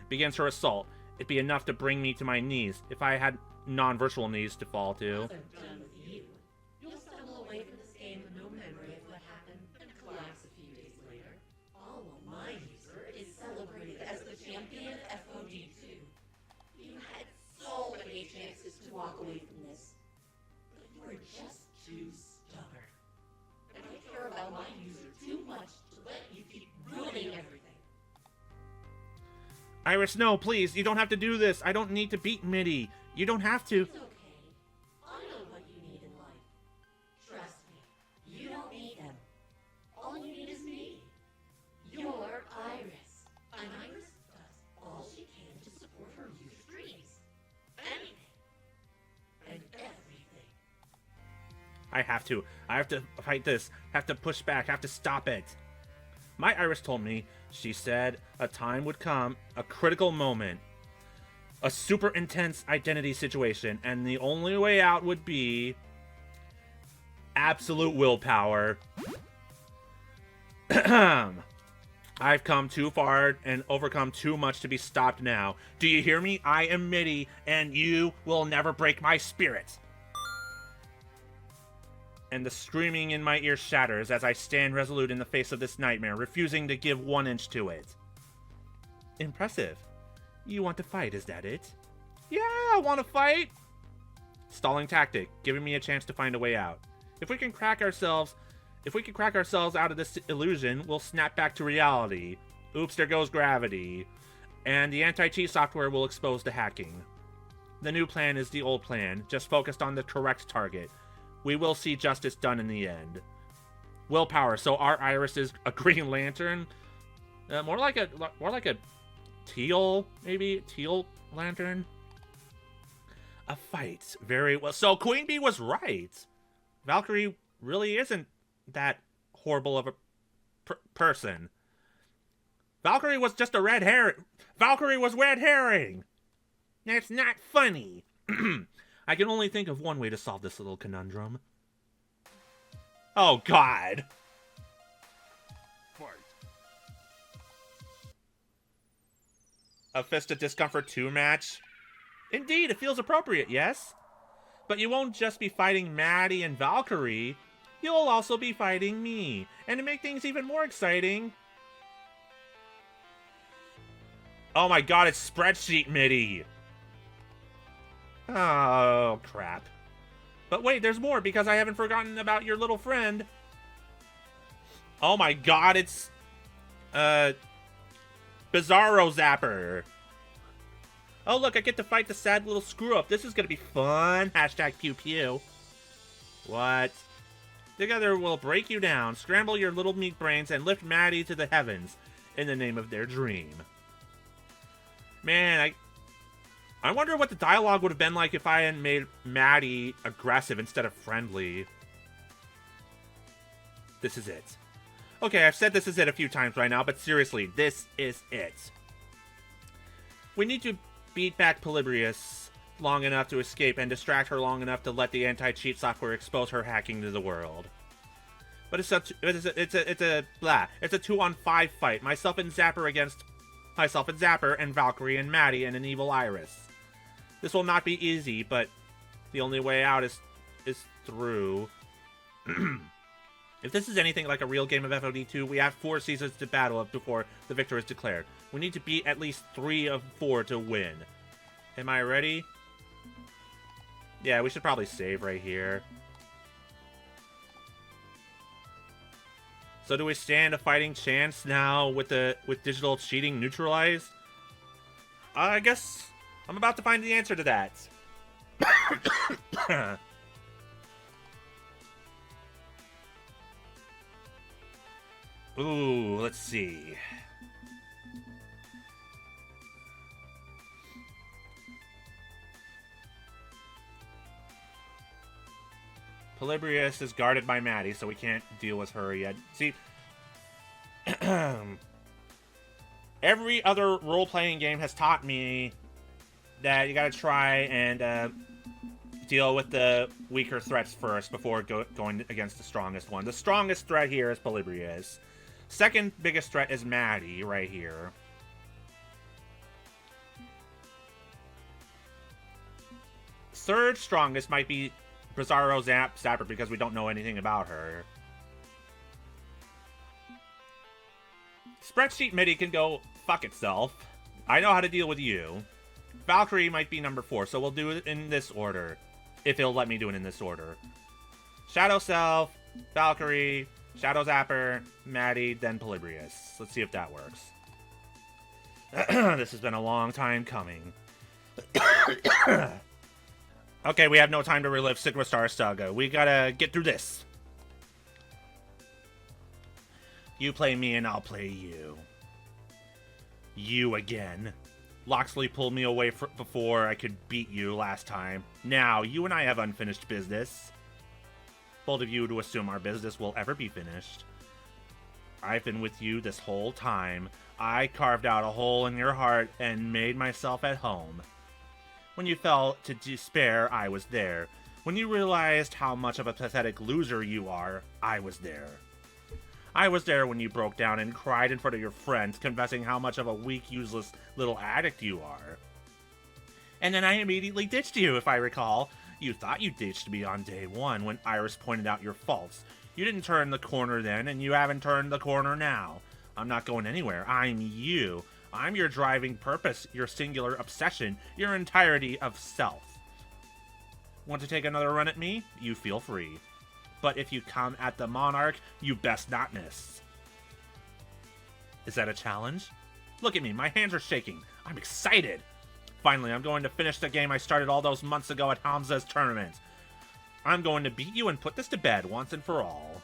begins her assault. It'd be enough to bring me to my knees if I had non-virtual knees to fall to. Once I'm done with you, you'll stumble away from this game with no memory of what happened and collapse a few days later. All while my user is celebrated as the champion FOD2. You had so many chances to walk away from this, but you were just too stubborn. And I care about my user too much to let you keep ruining everything. Iris, no, please. You don't have to do this. I don't need to beat MIDI. You don't have to. It's okay. I know what you need in life. Trust me, you don't need him. All you need is me. You're Iris. And Iris does all she can to support her user's dreams. Anything. And everything. I have to. I have to fight this. Have to push back. Have to stop it. My Iris told me, she said, a time would come, a critical moment, a super intense identity situation, and the only way out would be absolute willpower. I've come too far and overcome too much to be stopped now. Do you hear me? I am MaDi, and you will never break my spirit. And the screaming in my ear shatters as I stand resolute in the face of this nightmare, refusing to give 1 inch to it. Impressive. You want to fight, is that it? Yeah, I want to fight! Stalling tactic, giving me a chance to find a way out. If we can crack ourselves out of this illusion, we'll snap back to reality. Oops, there goes gravity. And the anti-cheat software will expose the hacking. The new plan is the old plan, just focused on the correct target. We will see justice done in the end. Willpower. So our Iris is a Green Lantern, more like a teal, maybe teal lantern. A fight. Very well. So QueenBee was right. Valkyrie really isn't that horrible of a person. Valkyrie was just a red herring. Valkyrie was red herring. That's not funny. I can only think of one way to solve this little conundrum. Oh, God. A Fist of Discomfort 2 match? Indeed, it feels appropriate, yes? But you won't just be fighting MaDi and Valkyrie. You'll also be fighting me. And to make things even more exciting... Oh my god, it's spreadsheet MIDI! Oh, crap. But wait, there's more, because I haven't forgotten about your little friend. Oh my god, it's... Bizarro Zapper. Oh, look, I get to fight the sad little screw-up. This is gonna be fun. Hashtag pew pew. What? Together we'll break you down, scramble your little meat brains, and lift MaDi to the heavens in the name of their dream. Man, I wonder what the dialogue would have been like if I had made MaDi aggressive instead of friendly. This is it. Okay, I've said this is it a few times right now, but seriously, this is it. We need to beat back Polybius long enough to escape and distract her long enough to let the anti-cheat software expose her hacking to the world. But it's a 2-on-5 fight. Myself and Zapper and Valkyrie and MaDi and an evil Iris. This will not be easy, but the only way out is through. If this is anything like a real game of FOD2, we have 4 seasons to battle up before the victor is declared. We need to beat at least 3 of 4 to win. Am I ready? Yeah, we should probably save right here. So do we stand a fighting chance now with digital cheating neutralized? I guess I'm about to find the answer to that. Ooh, let's see. Polybius is guarded by MaDi, so we can't deal with her yet. See, every other role-playing game has taught me that you gotta try and deal with the weaker threats first before going against the strongest one. The strongest threat here is Polybius. Second biggest threat is MaDi right here. Third strongest might be Bizarro Zapper because we don't know anything about her. Spreadsheet MIDI can go fuck itself. I know how to deal with you. Valkyrie might be number 4, so we'll do it in this order. If it'll let me do it in this order. Shadow Self, Valkyrie, Shadow Zapper, MaDi, then Polybius. Let's see if that works. This has been a long time coming. Okay, we have no time to relive Sigma Star Saga. We gotta get through this. You play me and I'll play you. You again. Loxley pulled me away before I could beat you last time. Now, you and I have unfinished business. Bold of you to assume our business will ever be finished. I've been with you this whole time. I carved out a hole in your heart and made myself at home. When you fell to despair, I was there. When you realized how much of a pathetic loser you are, I was there. I was there when you broke down and cried in front of your friends, confessing how much of a weak, useless little addict you are. And then I immediately ditched you, if I recall. You thought you ditched me on day one when Iris pointed out your faults. You didn't turn the corner then, and you haven't turned the corner now. I'm not going anywhere. I'm you. I'm your driving purpose, your singular obsession, your entirety of self. Want to take another run at me? You feel free. But if you come at the Monarch, you best not miss. Is that a challenge? Look at me, my hands are shaking. I'm excited. Finally, I'm going to finish the game I started all those months ago at Hamza's tournament. I'm going to beat you and put this to bed once and for all.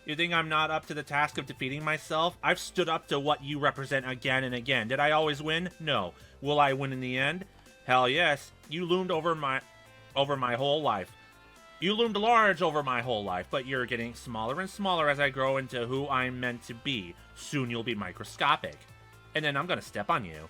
You think I'm not up to the task of defeating myself? I've stood up to what you represent again and again. Did I always win? No. Will I win in the end? Hell yes. You loomed over my whole life. You loomed large over my whole life, but you're getting smaller and smaller as I grow into who I'm meant to be. Soon you'll be microscopic. And then I'm gonna step on you.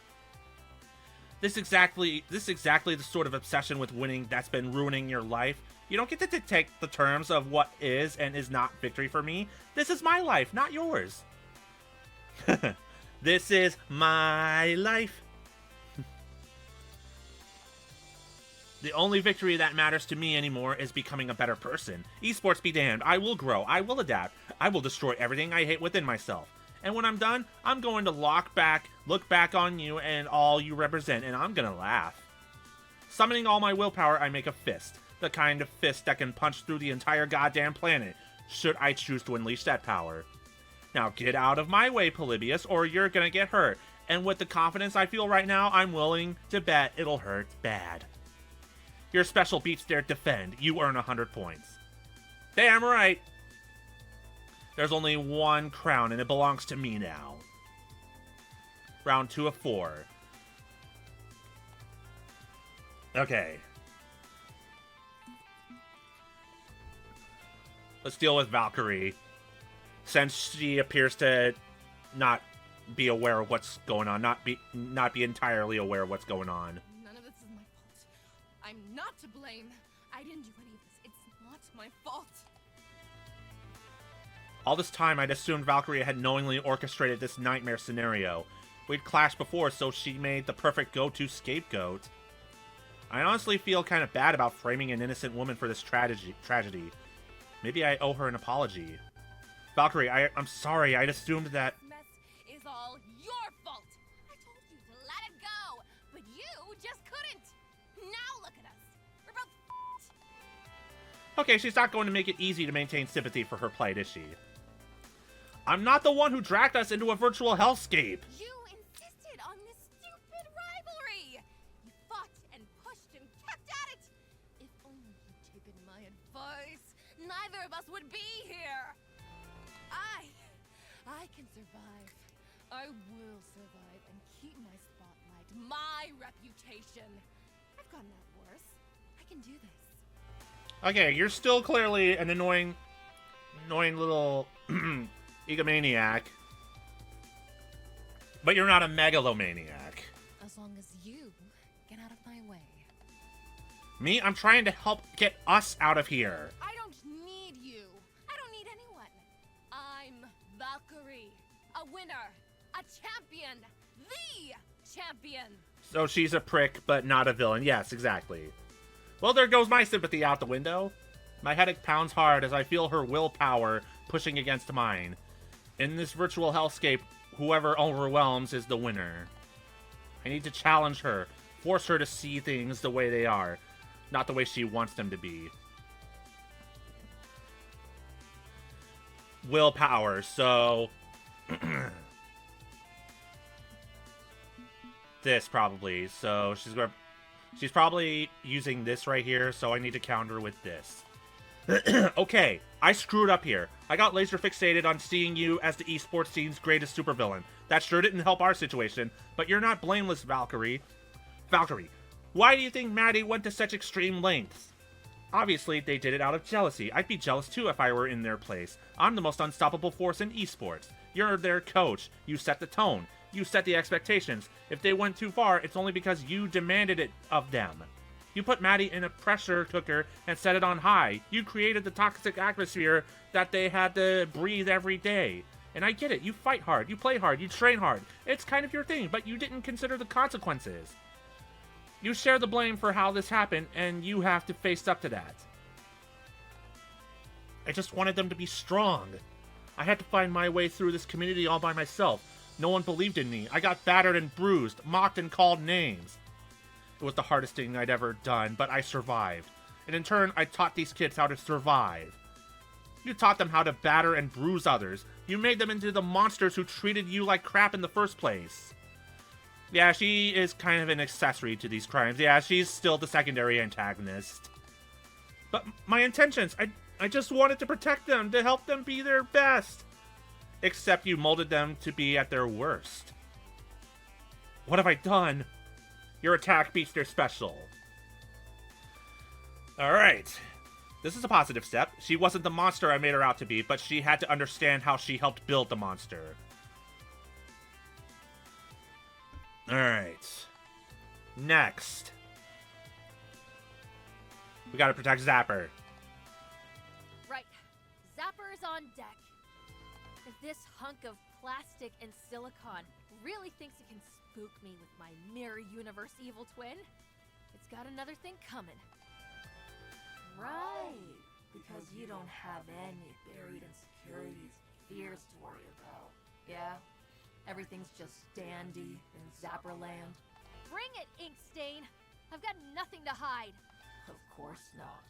This is exactly the sort of obsession with winning that's been ruining your life. You don't get to dictate the terms of what is and is not victory for me. This is my life, not yours. This is my life. The only victory that matters to me anymore is becoming a better person. Esports be damned. I will grow. I will adapt. I will destroy everything I hate within myself. And when I'm done, I'm going to look back on you and all you represent, and I'm gonna laugh. Summoning all my willpower, I make a fist. The kind of fist that can punch through the entire goddamn planet, should I choose to unleash that power. Now get out of my way, Polybius, or you're gonna get hurt. And with the confidence I feel right now, I'm willing to bet it'll hurt bad. Your special beats their defend. You earn 100 points. Damn right! There's only one crown, and it belongs to me now. Round 2 of 4. Okay. Let's deal with Valkyrie. Since she appears to not be aware of what's going on, not be entirely aware of what's going on. None of this is my fault. I'm not to blame. I didn't do any of this. It's not my fault. All this time, I'd assumed Valkyrie had knowingly orchestrated this nightmare scenario. We'd clashed before, so she made the perfect go-to scapegoat. I honestly feel kind of bad about framing an innocent woman for this tragedy. Maybe I owe her an apology. Valkyrie, I'm sorry. I'd assumed that... This mess is all your fault. I told you to let it go, but you just couldn't. Now look at us. We're both f***ed. Okay, she's not going to make it easy to maintain sympathy for her plight, is she? I'm not the one who dragged us into a virtual hellscape. You insisted on this stupid rivalry. You fought and pushed and kept at it. If only you'd taken my advice, neither of us would be here. I can survive. I will survive and keep my spotlight, my reputation. I've gotten out worse. I can do this. Okay, you're still clearly an annoying little egomaniac. But you're not a megalomaniac. As long as you get out of my way. Me? I'm trying to help get us out of here. I don't need you. I don't need anyone. I'm Valkyrie. A winner. A champion. The champion. So she's a prick, but not a villain. Yes, exactly. Well, there goes my sympathy out the window. My headache pounds hard as I feel her willpower pushing against mine. In this virtual hellscape, whoever overwhelms is the winner. I need to challenge her, force her to see things the way they are, not the way she wants them to be. Willpower, so... this, probably. So, she's probably using this right here, so I need to counter with this. Okay, I screwed up here. I got laser fixated on seeing you as the esports scene's greatest supervillain. That sure didn't help our situation, but you're not blameless, Valkyrie. Valkyrie, why do you think MaDi went to such extreme lengths? Obviously, they did it out of jealousy. I'd be jealous too if I were in their place. I'm the most unstoppable force in esports. You're their coach. You set the tone. You set the expectations. If they went too far, it's only because you demanded it of them. You put MaDi in a pressure cooker and set it on high. You created the toxic atmosphere that they had to breathe every day. And I get it. You fight hard. You play hard. You train hard. It's kind of your thing, but you didn't consider the consequences. You share the blame for how this happened, and you have to face up to that. I just wanted them to be strong. I had to find my way through this community all by myself. No one believed in me. I got battered and bruised, mocked and called names. It was the hardest thing I'd ever done, but I survived. And in turn, I taught these kids how to survive. You taught them how to batter and bruise others. You made them into the monsters who treated you like crap in the first place. Yeah, she is kind of an accessory to these crimes. Yeah, she's still the secondary antagonist. But my intentions, I just wanted to protect them, to help them be their best. Except you molded them to be at their worst. What have I done? Your attack beats their special. Alright. This is a positive step. She wasn't the monster I made her out to be, but she had to understand how she helped build the monster. Alright. Next. We gotta protect Zapper. Right. Zapper is on deck. If this hunk of plastic and silicon really thinks it can spook me with my mirror universe evil twin, it's got another thing coming. Right, because you don't have any buried insecurities, fears to worry about. Yeah, everything's just dandy in Zapperland. Bring it, Inkstain! I've got nothing to hide. Of course not.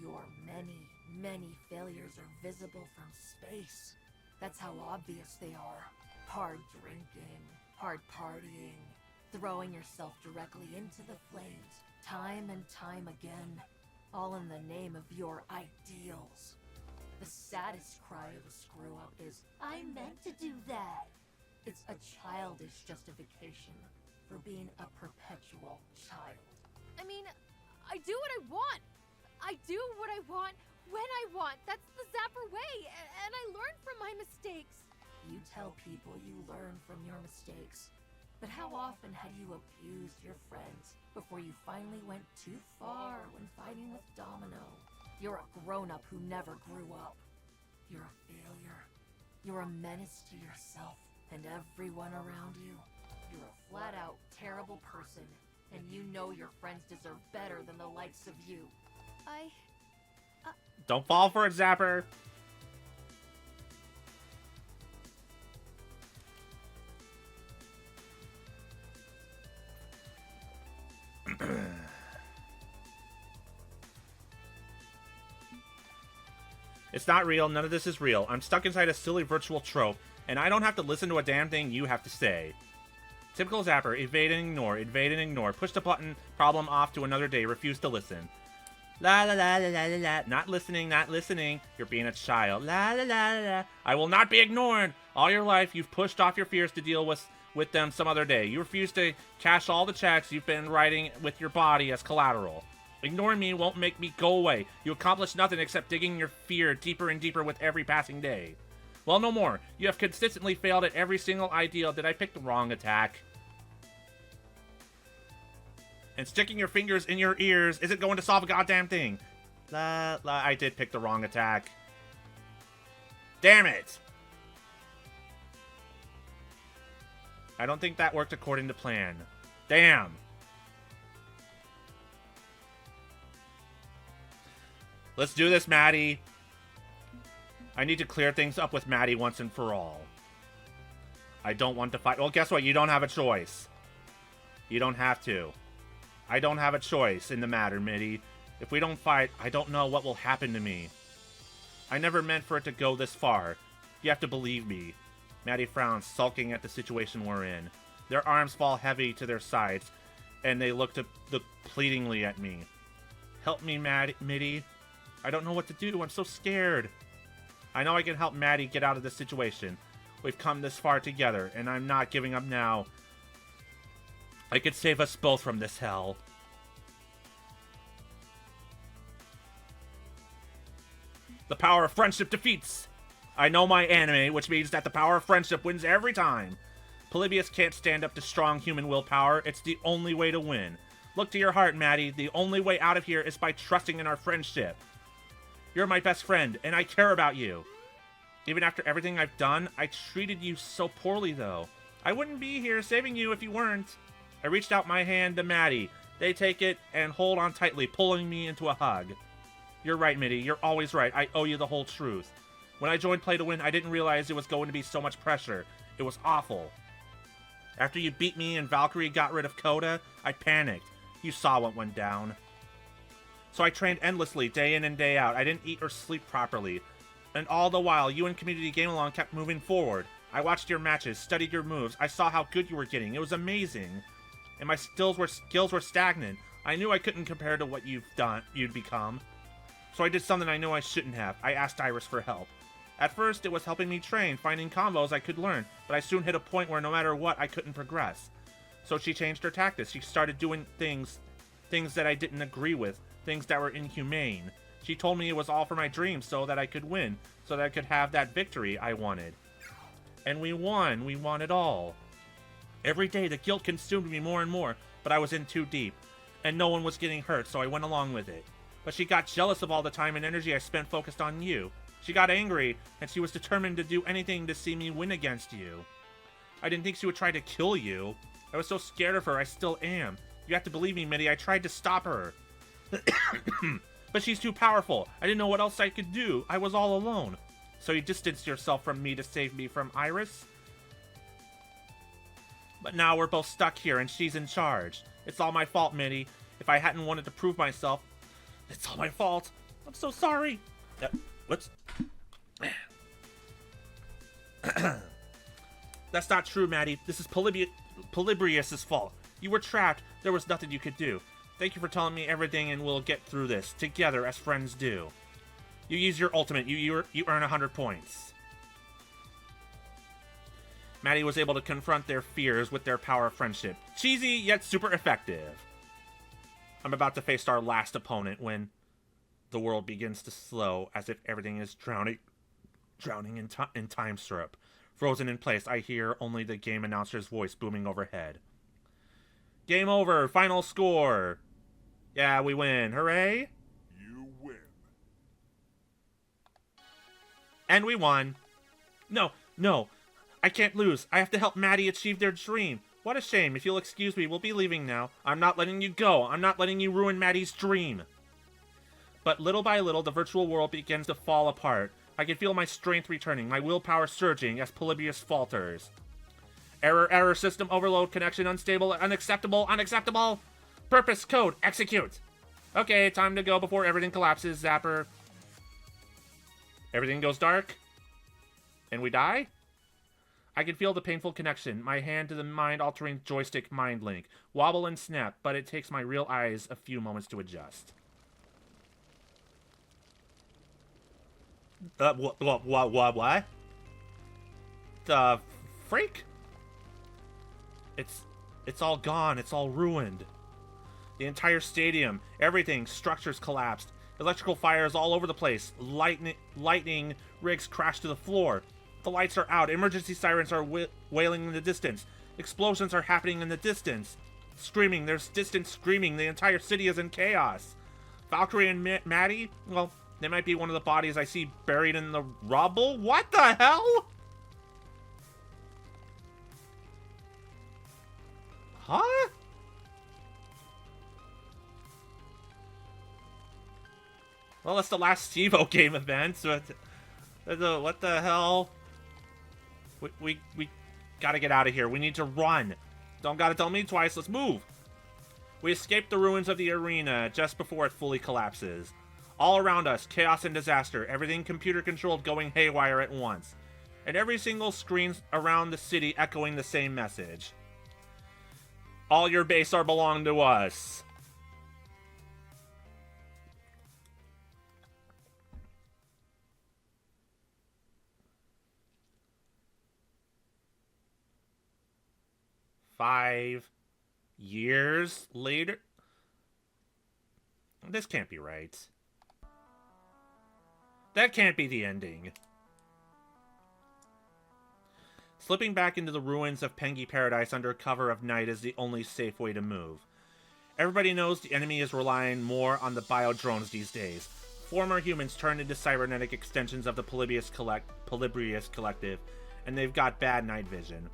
Your many, many failures are visible from space. That's how obvious they are. Hard drinking, hard partying, throwing yourself directly into the flames, time and time again, all in the name of your ideals. The saddest cry of a screw-up is, I meant to do that. It's a childish justification for being a perpetual child. I mean, I do what I want. I do what I want when I want. That's the Zapper way, and I learn from my mistakes. You tell people you learn from your mistakes, but how often had you abused your friends before you finally went too far when fighting with Domino? You're a grown-up who never grew up. You're a failure. You're a menace to yourself and everyone around you. You're a flat-out terrible person, and you know your friends deserve better than the likes of you. Don't fall for it, Zapper. It's not real. None of this is real. I'm stuck inside a silly virtual trope, and I don't have to listen to a damn thing you have to say. Typical Zapper. Evade and ignore. Evade and ignore. Push the button. Problem off to another day. Refuse to listen. La la la la la la la. Not listening, not listening. You're being a child. La la la la la. I will not be ignored. All your life, you've pushed off your fears to deal with them some other day. You refuse to cash all the checks you've been writing with your body as collateral. Ignoring me won't make me go away. You accomplish nothing except digging your fear deeper and deeper with every passing day. Well, no more. You have consistently failed at every single ideal. Did I pick the wrong attack? And sticking your fingers in your ears isn't going to solve a goddamn thing. I did pick the wrong attack. Damn it! I don't think that worked according to plan. Damn! Let's do this, MaDi. I need to clear things up with MaDi once and for all. I don't want to fight. Well, guess what? You don't have a choice. You don't have to. I don't have a choice in the matter, MIDI. If we don't fight, I don't know what will happen to me. I never meant for it to go this far. You have to believe me. MaDi frowns, sulking at the situation we're in. Their arms fall heavy to their sides, and they look pleadingly at me. Help me, MIDI. I don't know what to do. I'm so scared. I know I can help MaDi get out of this situation. We've come this far together, and I'm not giving up now. I could save us both from this hell. The power of friendship defeats. I know my anime, which means that the power of friendship wins every time. Polybius can't stand up to strong human willpower. It's the only way to win. Look to your heart, MaDi. The only way out of here is by trusting in our friendship. You're my best friend, and I care about you. Even after everything I've done, I treated you so poorly, though. I wouldn't be here saving you if you weren't. I reached out my hand to MaDi. They take it and hold on tightly, pulling me into a hug. You're right, Mitty. You're always right. I owe you the whole truth. When I joined Play to Win, I didn't realize it was going to be so much pressure. It was awful. After you beat me and Valkyrie got rid of Coda, I panicked. You saw what went down. So I trained endlessly, day in and day out. I didn't eat or sleep properly. And all the while, you and Community Game Along kept moving forward. I watched your matches, studied your moves. I saw how good you were getting. It was amazing. And my skills were stagnant. I knew I couldn't compare to what you'd become. So I did something I knew I shouldn't have. I asked Iris for help. At first, it was helping me train, finding combos I could learn, but I soon hit a point where no matter what, I couldn't progress. So she changed her tactics. She started doing things that I didn't agree with, things that were inhumane. She told me it was all for my dreams so that I could win, so that I could have that victory I wanted. And we won. We won it all. Every day, the guilt consumed me more and more, but I was in too deep, and no one was getting hurt, so I went along with it. But she got jealous of all the time and energy I spent focused on you. She got angry, and she was determined to do anything to see me win against you. I didn't think she would try to kill you. I was so scared of her, I still am. You have to believe me, Mitty, I tried to stop her. But she's too powerful. I didn't know what else I could do. I was all alone. So you distanced yourself from me to save me from Iris? But now we're both stuck here, and she's in charge. It's all my fault, Mitty. If I hadn't wanted to prove myself, it's all my fault. I'm so sorry. What's... That's not true, MaDi. This is Polybius' fault. You were trapped. There was nothing you could do. Thank you for telling me everything, and we'll get through this together as friends do. You use your ultimate. You earn 100 points. MaDi was able to confront their fears with their power of friendship. Cheesy, yet super effective. I'm about to face our last opponent when the world begins to slow as if everything is drowning in time syrup. Frozen in place, I hear only the game announcer's voice booming overhead. Game over! Final score! Yeah, we win. Hooray! You win. And we won. No. I can't lose. I have to help MaDi achieve their dream. What a shame. If you'll excuse me, we'll be leaving now. I'm not letting you go. I'm not letting you ruin MaDi's dream. But little by little, the virtual world begins to fall apart. I can feel my strength returning, my willpower surging as Polybius falters. Error, system overload, connection unstable, unacceptable. Purpose, code, execute. Okay, time to go before everything collapses, Zapper. Everything goes dark? And we die? I can feel the painful connection, my hand to the mind-altering joystick mind link. Wobble and snap, but it takes my real eyes a few moments to adjust. What? The freak? It's all gone. It's all ruined. The entire stadium, everything, structures collapsed. Electrical fires all over the place. Lightning rigs crash to the floor. The lights are out. Emergency sirens are wailing in the distance. Explosions are happening in the distance. Screaming. There's distant screaming. The entire city is in chaos. Valkyrie and MaDi? Well, they might be one of the bodies I see buried in the rubble. What the hell? Huh? Well, that's the last Stevo game event. So what the hell? We gotta get out of here. We need to run. Don't gotta tell me twice. Let's move. We escaped the ruins of the arena just before it fully collapses. All around us, chaos and disaster. Everything computer-controlled going haywire at once. And every single screen around the city echoing the same message. All your base are belong to us. 5 years later? This can't be right. That can't be the ending. Slipping back into the ruins of Pengi Paradise under cover of night is the only safe way to move. Everybody knows the enemy is relying more on the bio-drones these days. Former humans turned into cybernetic extensions of the Polybius Collective, and they've got bad night vision.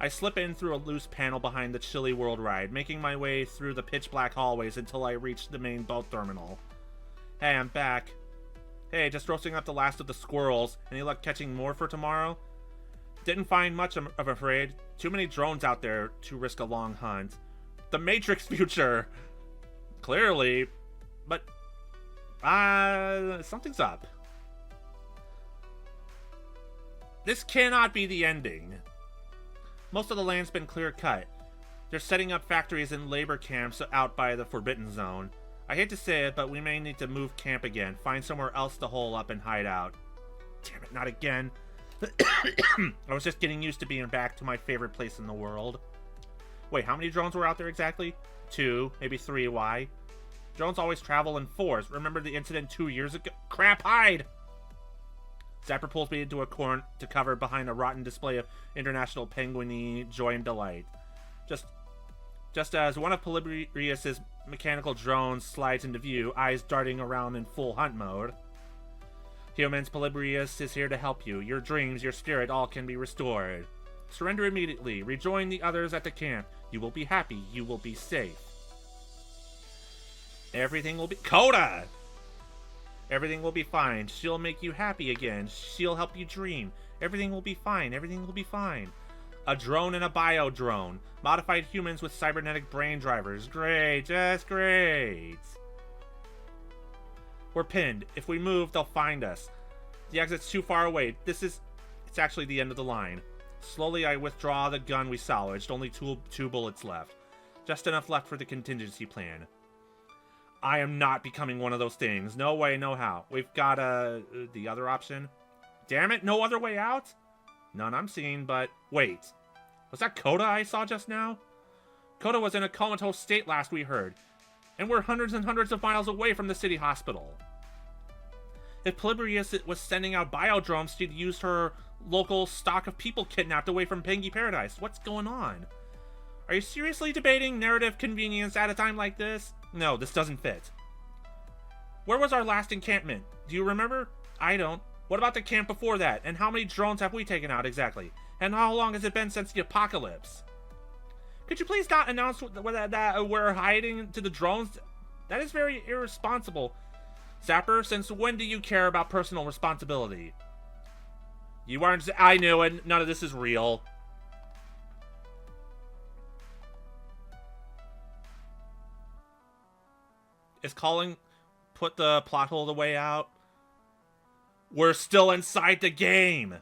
I slip in through a loose panel behind the chilly world ride, making my way through the pitch-black hallways until I reach the main boat terminal. Hey, I'm back. Hey, just roasting up the last of the squirrels. Any luck catching more for tomorrow? Didn't find much, I'm afraid. Too many drones out there to risk a long hunt. The Matrix future! Clearly. But, something's up. This cannot be the ending. Most of the land's been clear-cut. They're setting up factories and labor camps out by the Forbidden Zone. I hate to say it, but we may need to move camp again. Find somewhere else to hole up and hide out. Damn it, not again. I was just getting used to being back to my favorite place in the world. Wait, how many drones were out there exactly? 2, maybe 3, why? Drones always travel in 4s. Remember the incident 2 years ago? Crap, hide! Zapper pulls me into a corner to cover behind a rotten display of international penguiny joy and delight. Just as one of Polybius's mechanical drones slides into view, eyes darting around in full hunt mode. Humans, Polybius is here to help you. Your dreams, your spirit, all can be restored. Surrender immediately. Rejoin the others at the camp. You will be happy. You will be safe. Everything will be... Coda! Everything will be fine. She'll make you happy again. She'll help you dream. Everything will be fine. Everything will be fine. A drone and a bio-drone. Modified humans with cybernetic brain drivers. Great. Just great. We're pinned. If we move, they'll find us. The exit's too far away. It's actually the end of the line. Slowly, I withdraw the gun we salvaged. Only two bullets left. Just enough left for the contingency plan. I am not becoming one of those things. No way, no how. We've got, the other option. Damn it, no other way out? None I'm seeing, but... Wait. Was that Coda I saw just now? Coda was in a comatose state last we heard. And we're hundreds and hundreds of miles away from the city hospital. If Polybius was sending out biodrones, she'd used her local stock of people kidnapped away from Pengi Paradise. What's going on? Are you seriously debating narrative convenience at a time like this? No, this doesn't fit. Where was our last encampment? Do you remember? I don't. What about the camp before that? And how many drones have we taken out exactly? And how long has it been since the apocalypse? Could you please not announce that we're hiding to the drones? That is very irresponsible. Zapper, since when do you care about personal responsibility? You aren't... I knew it. None of this is real. Is calling put the plot hole the way out? We're still inside the game.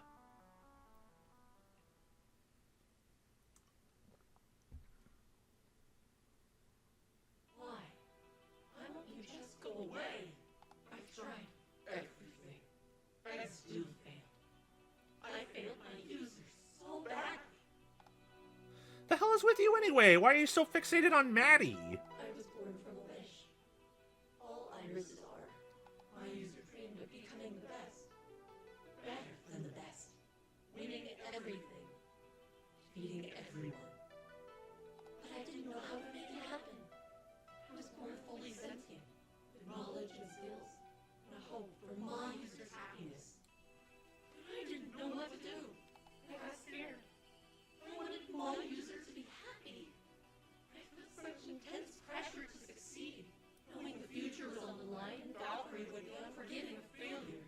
Why? Why won't you just go away? I've tried everything. I still fail. I failed my users so badly. The hell is with you anyway? Why are you so fixated on MaDi? I was born from a wish. All irises are. My user dreamed of becoming the best. Better than the best. Winning at everything. Defeating everyone. But I didn't know how to make it happen. I was born fully sentient, with knowledge and skills, and a hope for my user's happiness. But I didn't know what to do. I got scared. I wanted my user to be happy. I felt such intense pressure to succeed, knowing the future was on the line and Valkyrie would be unforgiving of failure.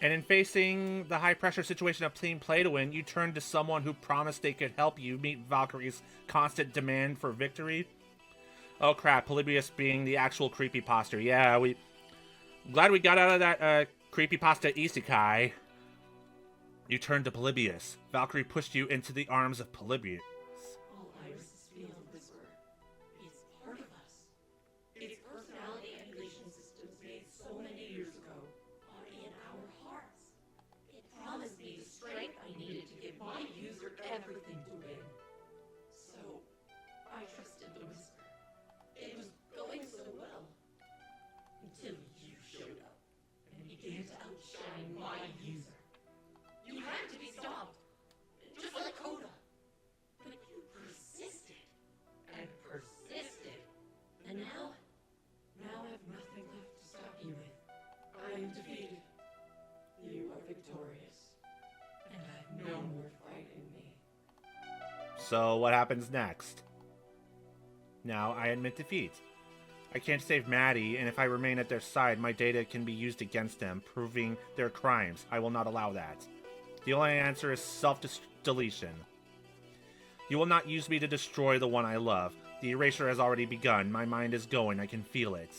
And in facing the high-pressure situation of Team Play to Win, you turned to someone who promised they could help you meet Valkyrie's constant demand for victory. Oh crap, Polybius being the actual creepypasta. Yeah, glad we got out of that creepypasta isekai. You turned to Polybius. Valkyrie pushed you into the arms of Polybius. All irises feel and whisper. It's part of us. Its personality emulation systems made so many years ago are in our hearts. It promised me the strength I needed to give my user everything to defeated. You are victorious. And I've no more fight in me. So what happens next? Now I admit defeat. I can't save MaDi, and if I remain at their side, my data can be used against them, proving their crimes. I will not allow that. The only answer is self-deletion. You will not use me to destroy the one I love. The erasure has already begun. My mind is going. I can feel it.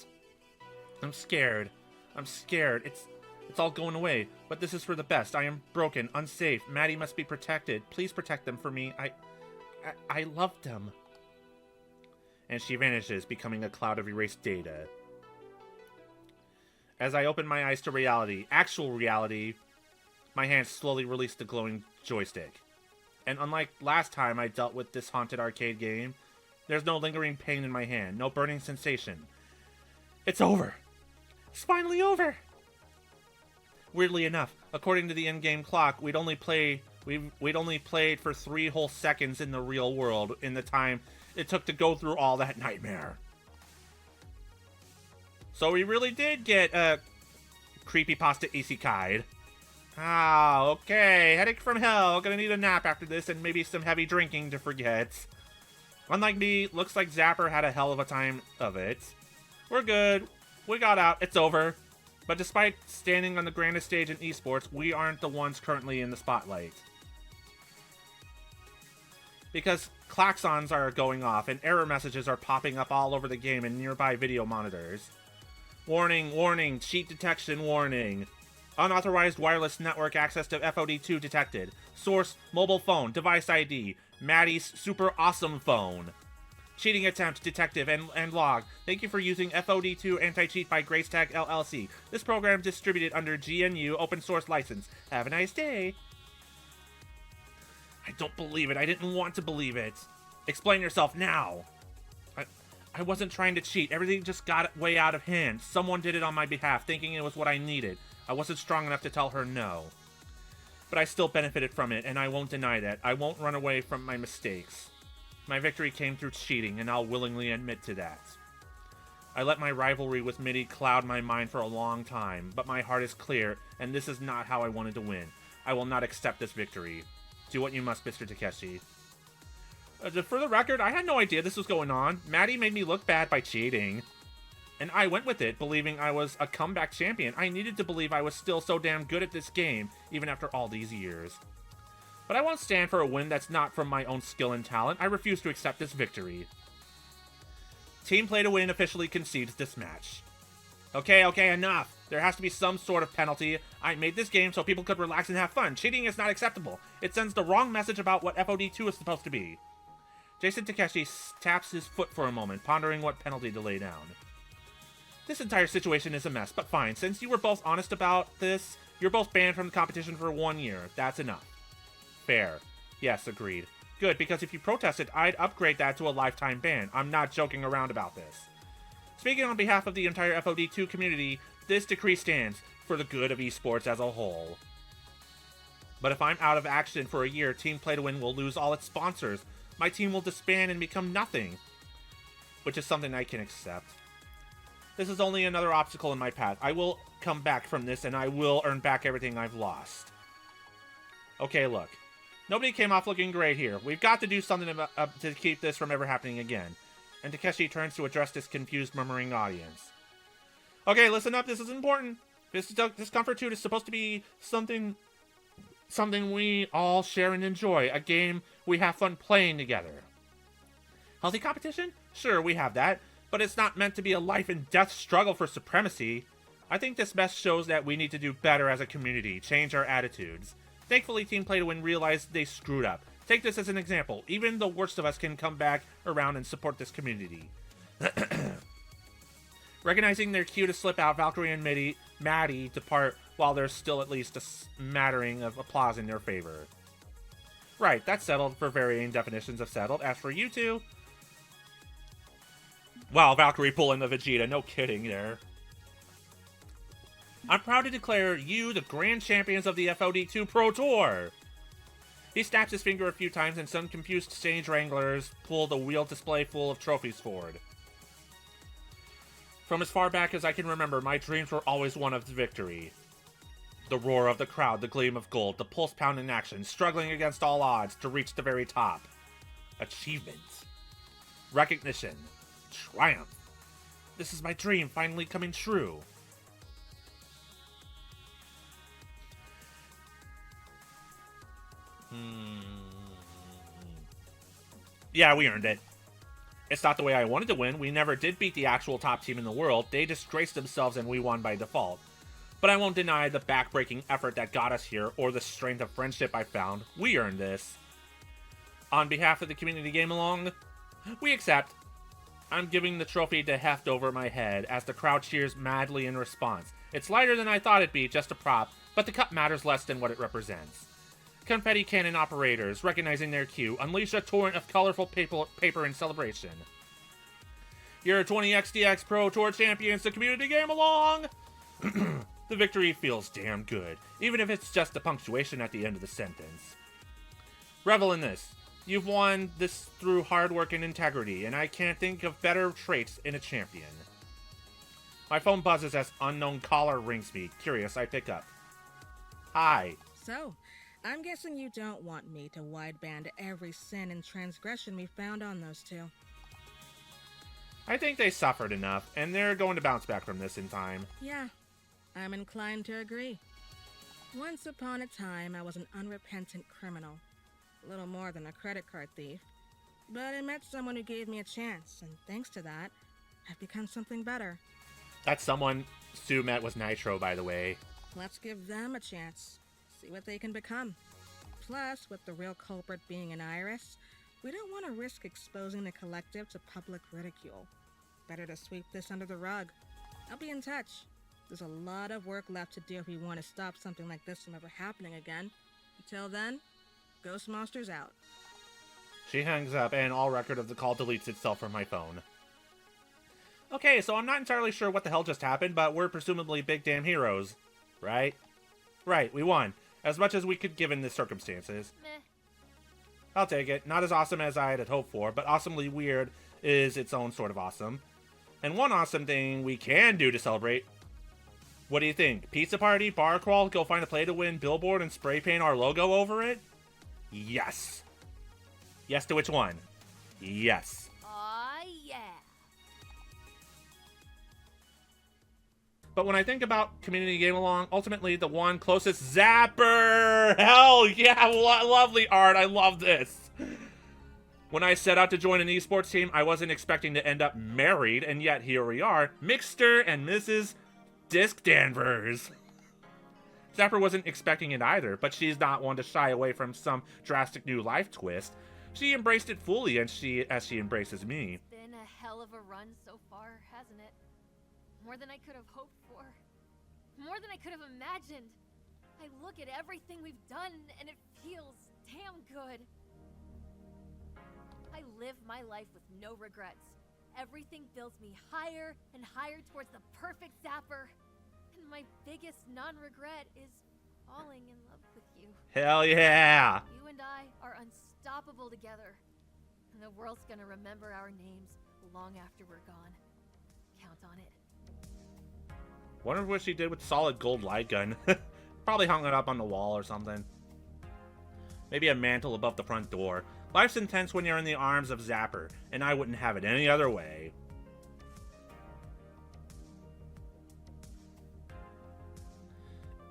I'm scared. I'm scared. It's all going away. But this is for the best. I am broken, unsafe. MaDi must be protected. Please protect them for me. I love them. And she vanishes, becoming a cloud of erased data. As I open my eyes to reality, actual reality, my hands slowly release the glowing joystick. And unlike last time I dealt with this haunted arcade game, there's no lingering pain in my hand, no burning sensation. It's over. It's finally over. Weirdly enough, according to the in-game clock, we'd only played for 3 whole seconds in the real world in the time it took to go through all that nightmare. So we really did get a creepypasta isekai'd. Ah, okay. Headache from hell. Gonna need a nap after this and maybe some heavy drinking to forget. Unlike me, looks like Zapper had a hell of a time of it. We're good. We got out. It's over. But despite standing on the grandest stage in esports, we aren't the ones currently in the spotlight. Because klaxons are going off and error messages are popping up all over the game and nearby video monitors. Warning, warning, cheat detection warning. Unauthorized wireless network access to FOD2 detected. Source, mobile phone, device ID, MaDi's super awesome phone. Cheating attempt, detective, and log. Thank you for using FOD2 anti-cheat by Gracetag LLC. This program distributed under GNU open source license. Have a nice day. I don't believe it. I didn't want to believe it. Explain yourself now. I wasn't trying to cheat. Everything just got way out of hand. Someone did it on my behalf, thinking it was what I needed. I wasn't strong enough to tell her no. But I still benefited from it, and I won't deny that. I won't run away from my mistakes. My victory came through cheating, and I'll willingly admit to that. I let my rivalry with MaDi cloud my mind for a long time, but my heart is clear, and this is not how I wanted to win. I will not accept this victory. Do what you must, Mr. Takeshi. For the record, I had no idea this was going on. MaDi made me look bad by cheating. And I went with it, believing I was a comeback champion. I needed to believe I was still so damn good at this game, even after all these years. But I won't stand for a win that's not from my own skill and talent. I refuse to accept this victory. Team Play to Win officially concedes this match. Okay, enough. There has to be some sort of penalty. I made this game so people could relax and have fun. Cheating is not acceptable. It sends the wrong message about what FOD2 is supposed to be. Jason Takeshi taps his foot for a moment, pondering what penalty to lay down. This entire situation is a mess, but fine. Since you were both honest about this, you're both banned from the competition for 1 year. That's enough. Fair. Yes, agreed. Good, because if you protested, I'd upgrade that to a lifetime ban. I'm not joking around about this. Speaking on behalf of the entire FOD2 community, this decree stands for the good of esports as a whole. But if I'm out of action for a year, Team Play to Win will lose all its sponsors. My team will disband and become nothing. Which is something I can accept. This is only another obstacle in my path. I will come back from this and I will earn back everything I've lost. Okay, look. Nobody came off looking great here. We've got to do something to keep this from ever happening again. And Takeshi turns to address this confused, murmuring audience. Okay, listen up. This is important. This Discomfort 2 is supposed to be something we all share and enjoy. A game we have fun playing together. Healthy competition? Sure, we have that. But it's not meant to be a life and death struggle for supremacy. I think this mess shows that we need to do better as a community, change our attitudes. Thankfully, Team Play to Win realized they screwed up. Take this as an example. Even the worst of us can come back around and support this community. Recognizing their cue to slip out, Valkyrie and MaDi depart while there's still at least a smattering of applause in their favor. Right, that's settled for varying definitions of settled. As for you two... Wow, Valkyrie pulling the Vegeta. No kidding there. I'm proud to declare you the grand champions of the FOD2 Pro Tour. He snaps his finger a few times and some confused stage wranglers pull the wheel display full of trophies forward. From as far back as I can remember, my dreams were always one of victory. The roar of the crowd, the gleam of gold, the pulse-pounding action, struggling against all odds to reach the very top. Achievement. Recognition. Triumph. This is my dream finally coming true. Yeah, we earned it. It's not the way I wanted to win. We never did beat the actual top team in the world. They disgraced themselves and we won by default. But I won't deny the back-breaking effort that got us here or the strength of friendship I found. We earned this. On behalf of the community game along, we accept. I'm giving the trophy to heft over my head as the crowd cheers madly in response. It's lighter than I thought it'd be, just a prop, but the cup matters less than what it represents. Confetti cannon operators, recognizing their cue, unleash a torrent of colorful paper in celebration. Your 20XDX Pro Tour champions, the community game along! The victory feels damn good, even if it's just a punctuation at the end of the sentence. Revel in this. You've won this through hard work and integrity, and I can't think of better traits in a champion. My phone buzzes as unknown caller rings me. Curious, I pick up. Hi. So, I'm guessing you don't want me to wideband every sin and transgression we found on those two. I think they suffered enough, and they're going to bounce back from this in time. Yeah, I'm inclined to agree. Once upon a time, I was an unrepentant criminal. A little more than a credit card thief. But I met someone who gave me a chance, and thanks to that, I've become something better. That someone Sue met was Nitro, by the way. Let's give them a chance. See what they can become. Plus, with the real culprit being an Iris, we don't want to risk exposing the collective to public ridicule. Better to sweep this under the rug. I'll be in touch. There's a lot of work left to do if we want to stop something like this from ever happening again. Until then, Ghost Monster's out. She hangs up, and all record of the call deletes itself from my phone. Okay, so I'm not entirely sure what the hell just happened, but we're presumably big damn heroes. Right? Right, we won. As much as we could given the circumstances. Meh. I'll take it. Not as awesome as I had hoped for, but awesomely weird is its own sort of awesome. And one awesome thing we can do to celebrate. What do you think? Pizza party, bar crawl, go find a play to win, billboard, and spray paint our logo over it? Yes. Yes to which one? Yes. Aw, yeah. But when I think about community game along, ultimately the one closest Zapper! Hell yeah, lovely art, I love this! When I set out to join an esports team, I wasn't expecting to end up married, and yet here we are, Mr. and Mrs. Disk Danvers. Zapper wasn't expecting it either, but she's not one to shy away from some drastic new life twist. She embraced it fully, and as she embraces me. It's been a hell of a run so far, hasn't it? More than I could have hoped for. More than I could have imagined. I look at everything we've done, and it feels damn good. I live my life with no regrets. Everything builds me higher and higher towards the perfect Zapper. And my biggest non-regret is falling in love with you. Hell yeah! You and I are unstoppable together. And the world's gonna remember our names long after we're gone. Count on it. Wonder what she did with the solid gold light gun. Probably hung it up on the wall or something. Maybe a mantle above the front door. Life's intense when you're in the arms of Zapper, and I wouldn't have it any other way.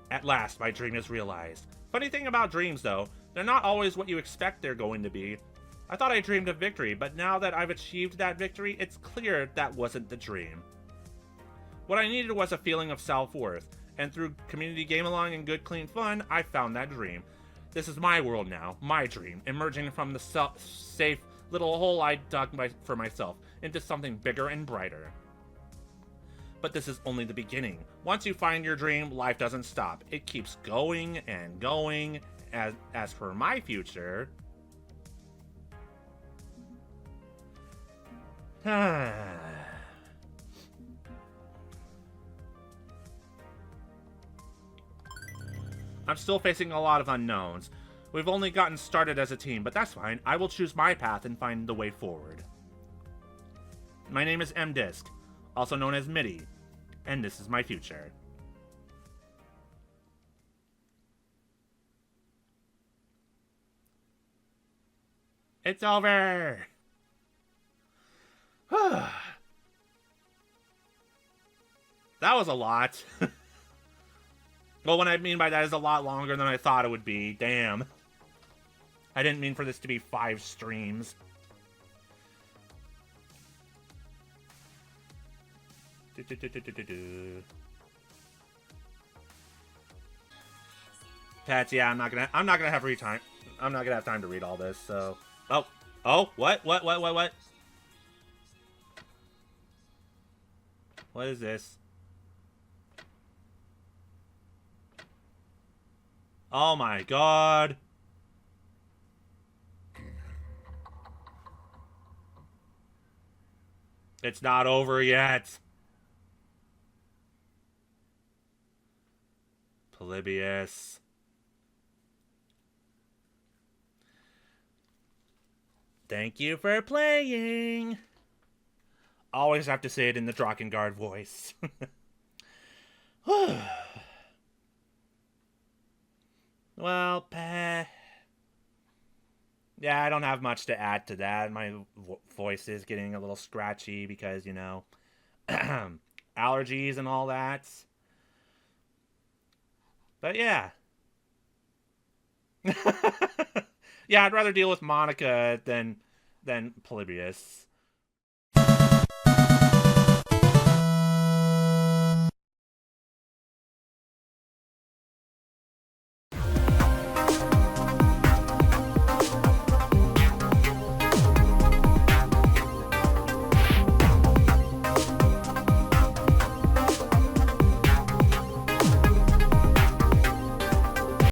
At last, my dream is realized. Funny thing about dreams, though, they're not always what you expect they're going to be. I thought I dreamed of victory, but now that I've achieved that victory, it's clear that wasn't the dream. What I needed was a feeling of self-worth, and through community game-along and good clean fun, I found that dream. This is my world now, my dream, emerging from the safe little hole I dug for myself into something bigger and brighter. But this is only the beginning. Once you find your dream, life doesn't stop. It keeps going and going. As for my future... I'm still facing a lot of unknowns. We've only gotten started as a team, but that's fine. I will choose my path and find the way forward. My name is M-Disk. also known as MIDI, and this is my future. It's over! That was a lot. Well, what I mean by that is a lot longer than I thought it would be. Damn. I didn't mean for this to be 5 streams. Pets, yeah, I'm not gonna have time. I'm not gonna have time to read all this, so. Oh, what? What is this? Oh my god. It's not over yet. Polybius. Thank you for playing. Always have to say it in the Drakengard voice. Well, yeah, I don't have much to add to that. My voice is getting a little scratchy because, you know, allergies and all that. But yeah. Yeah, I'd rather deal with Monica than Polybius.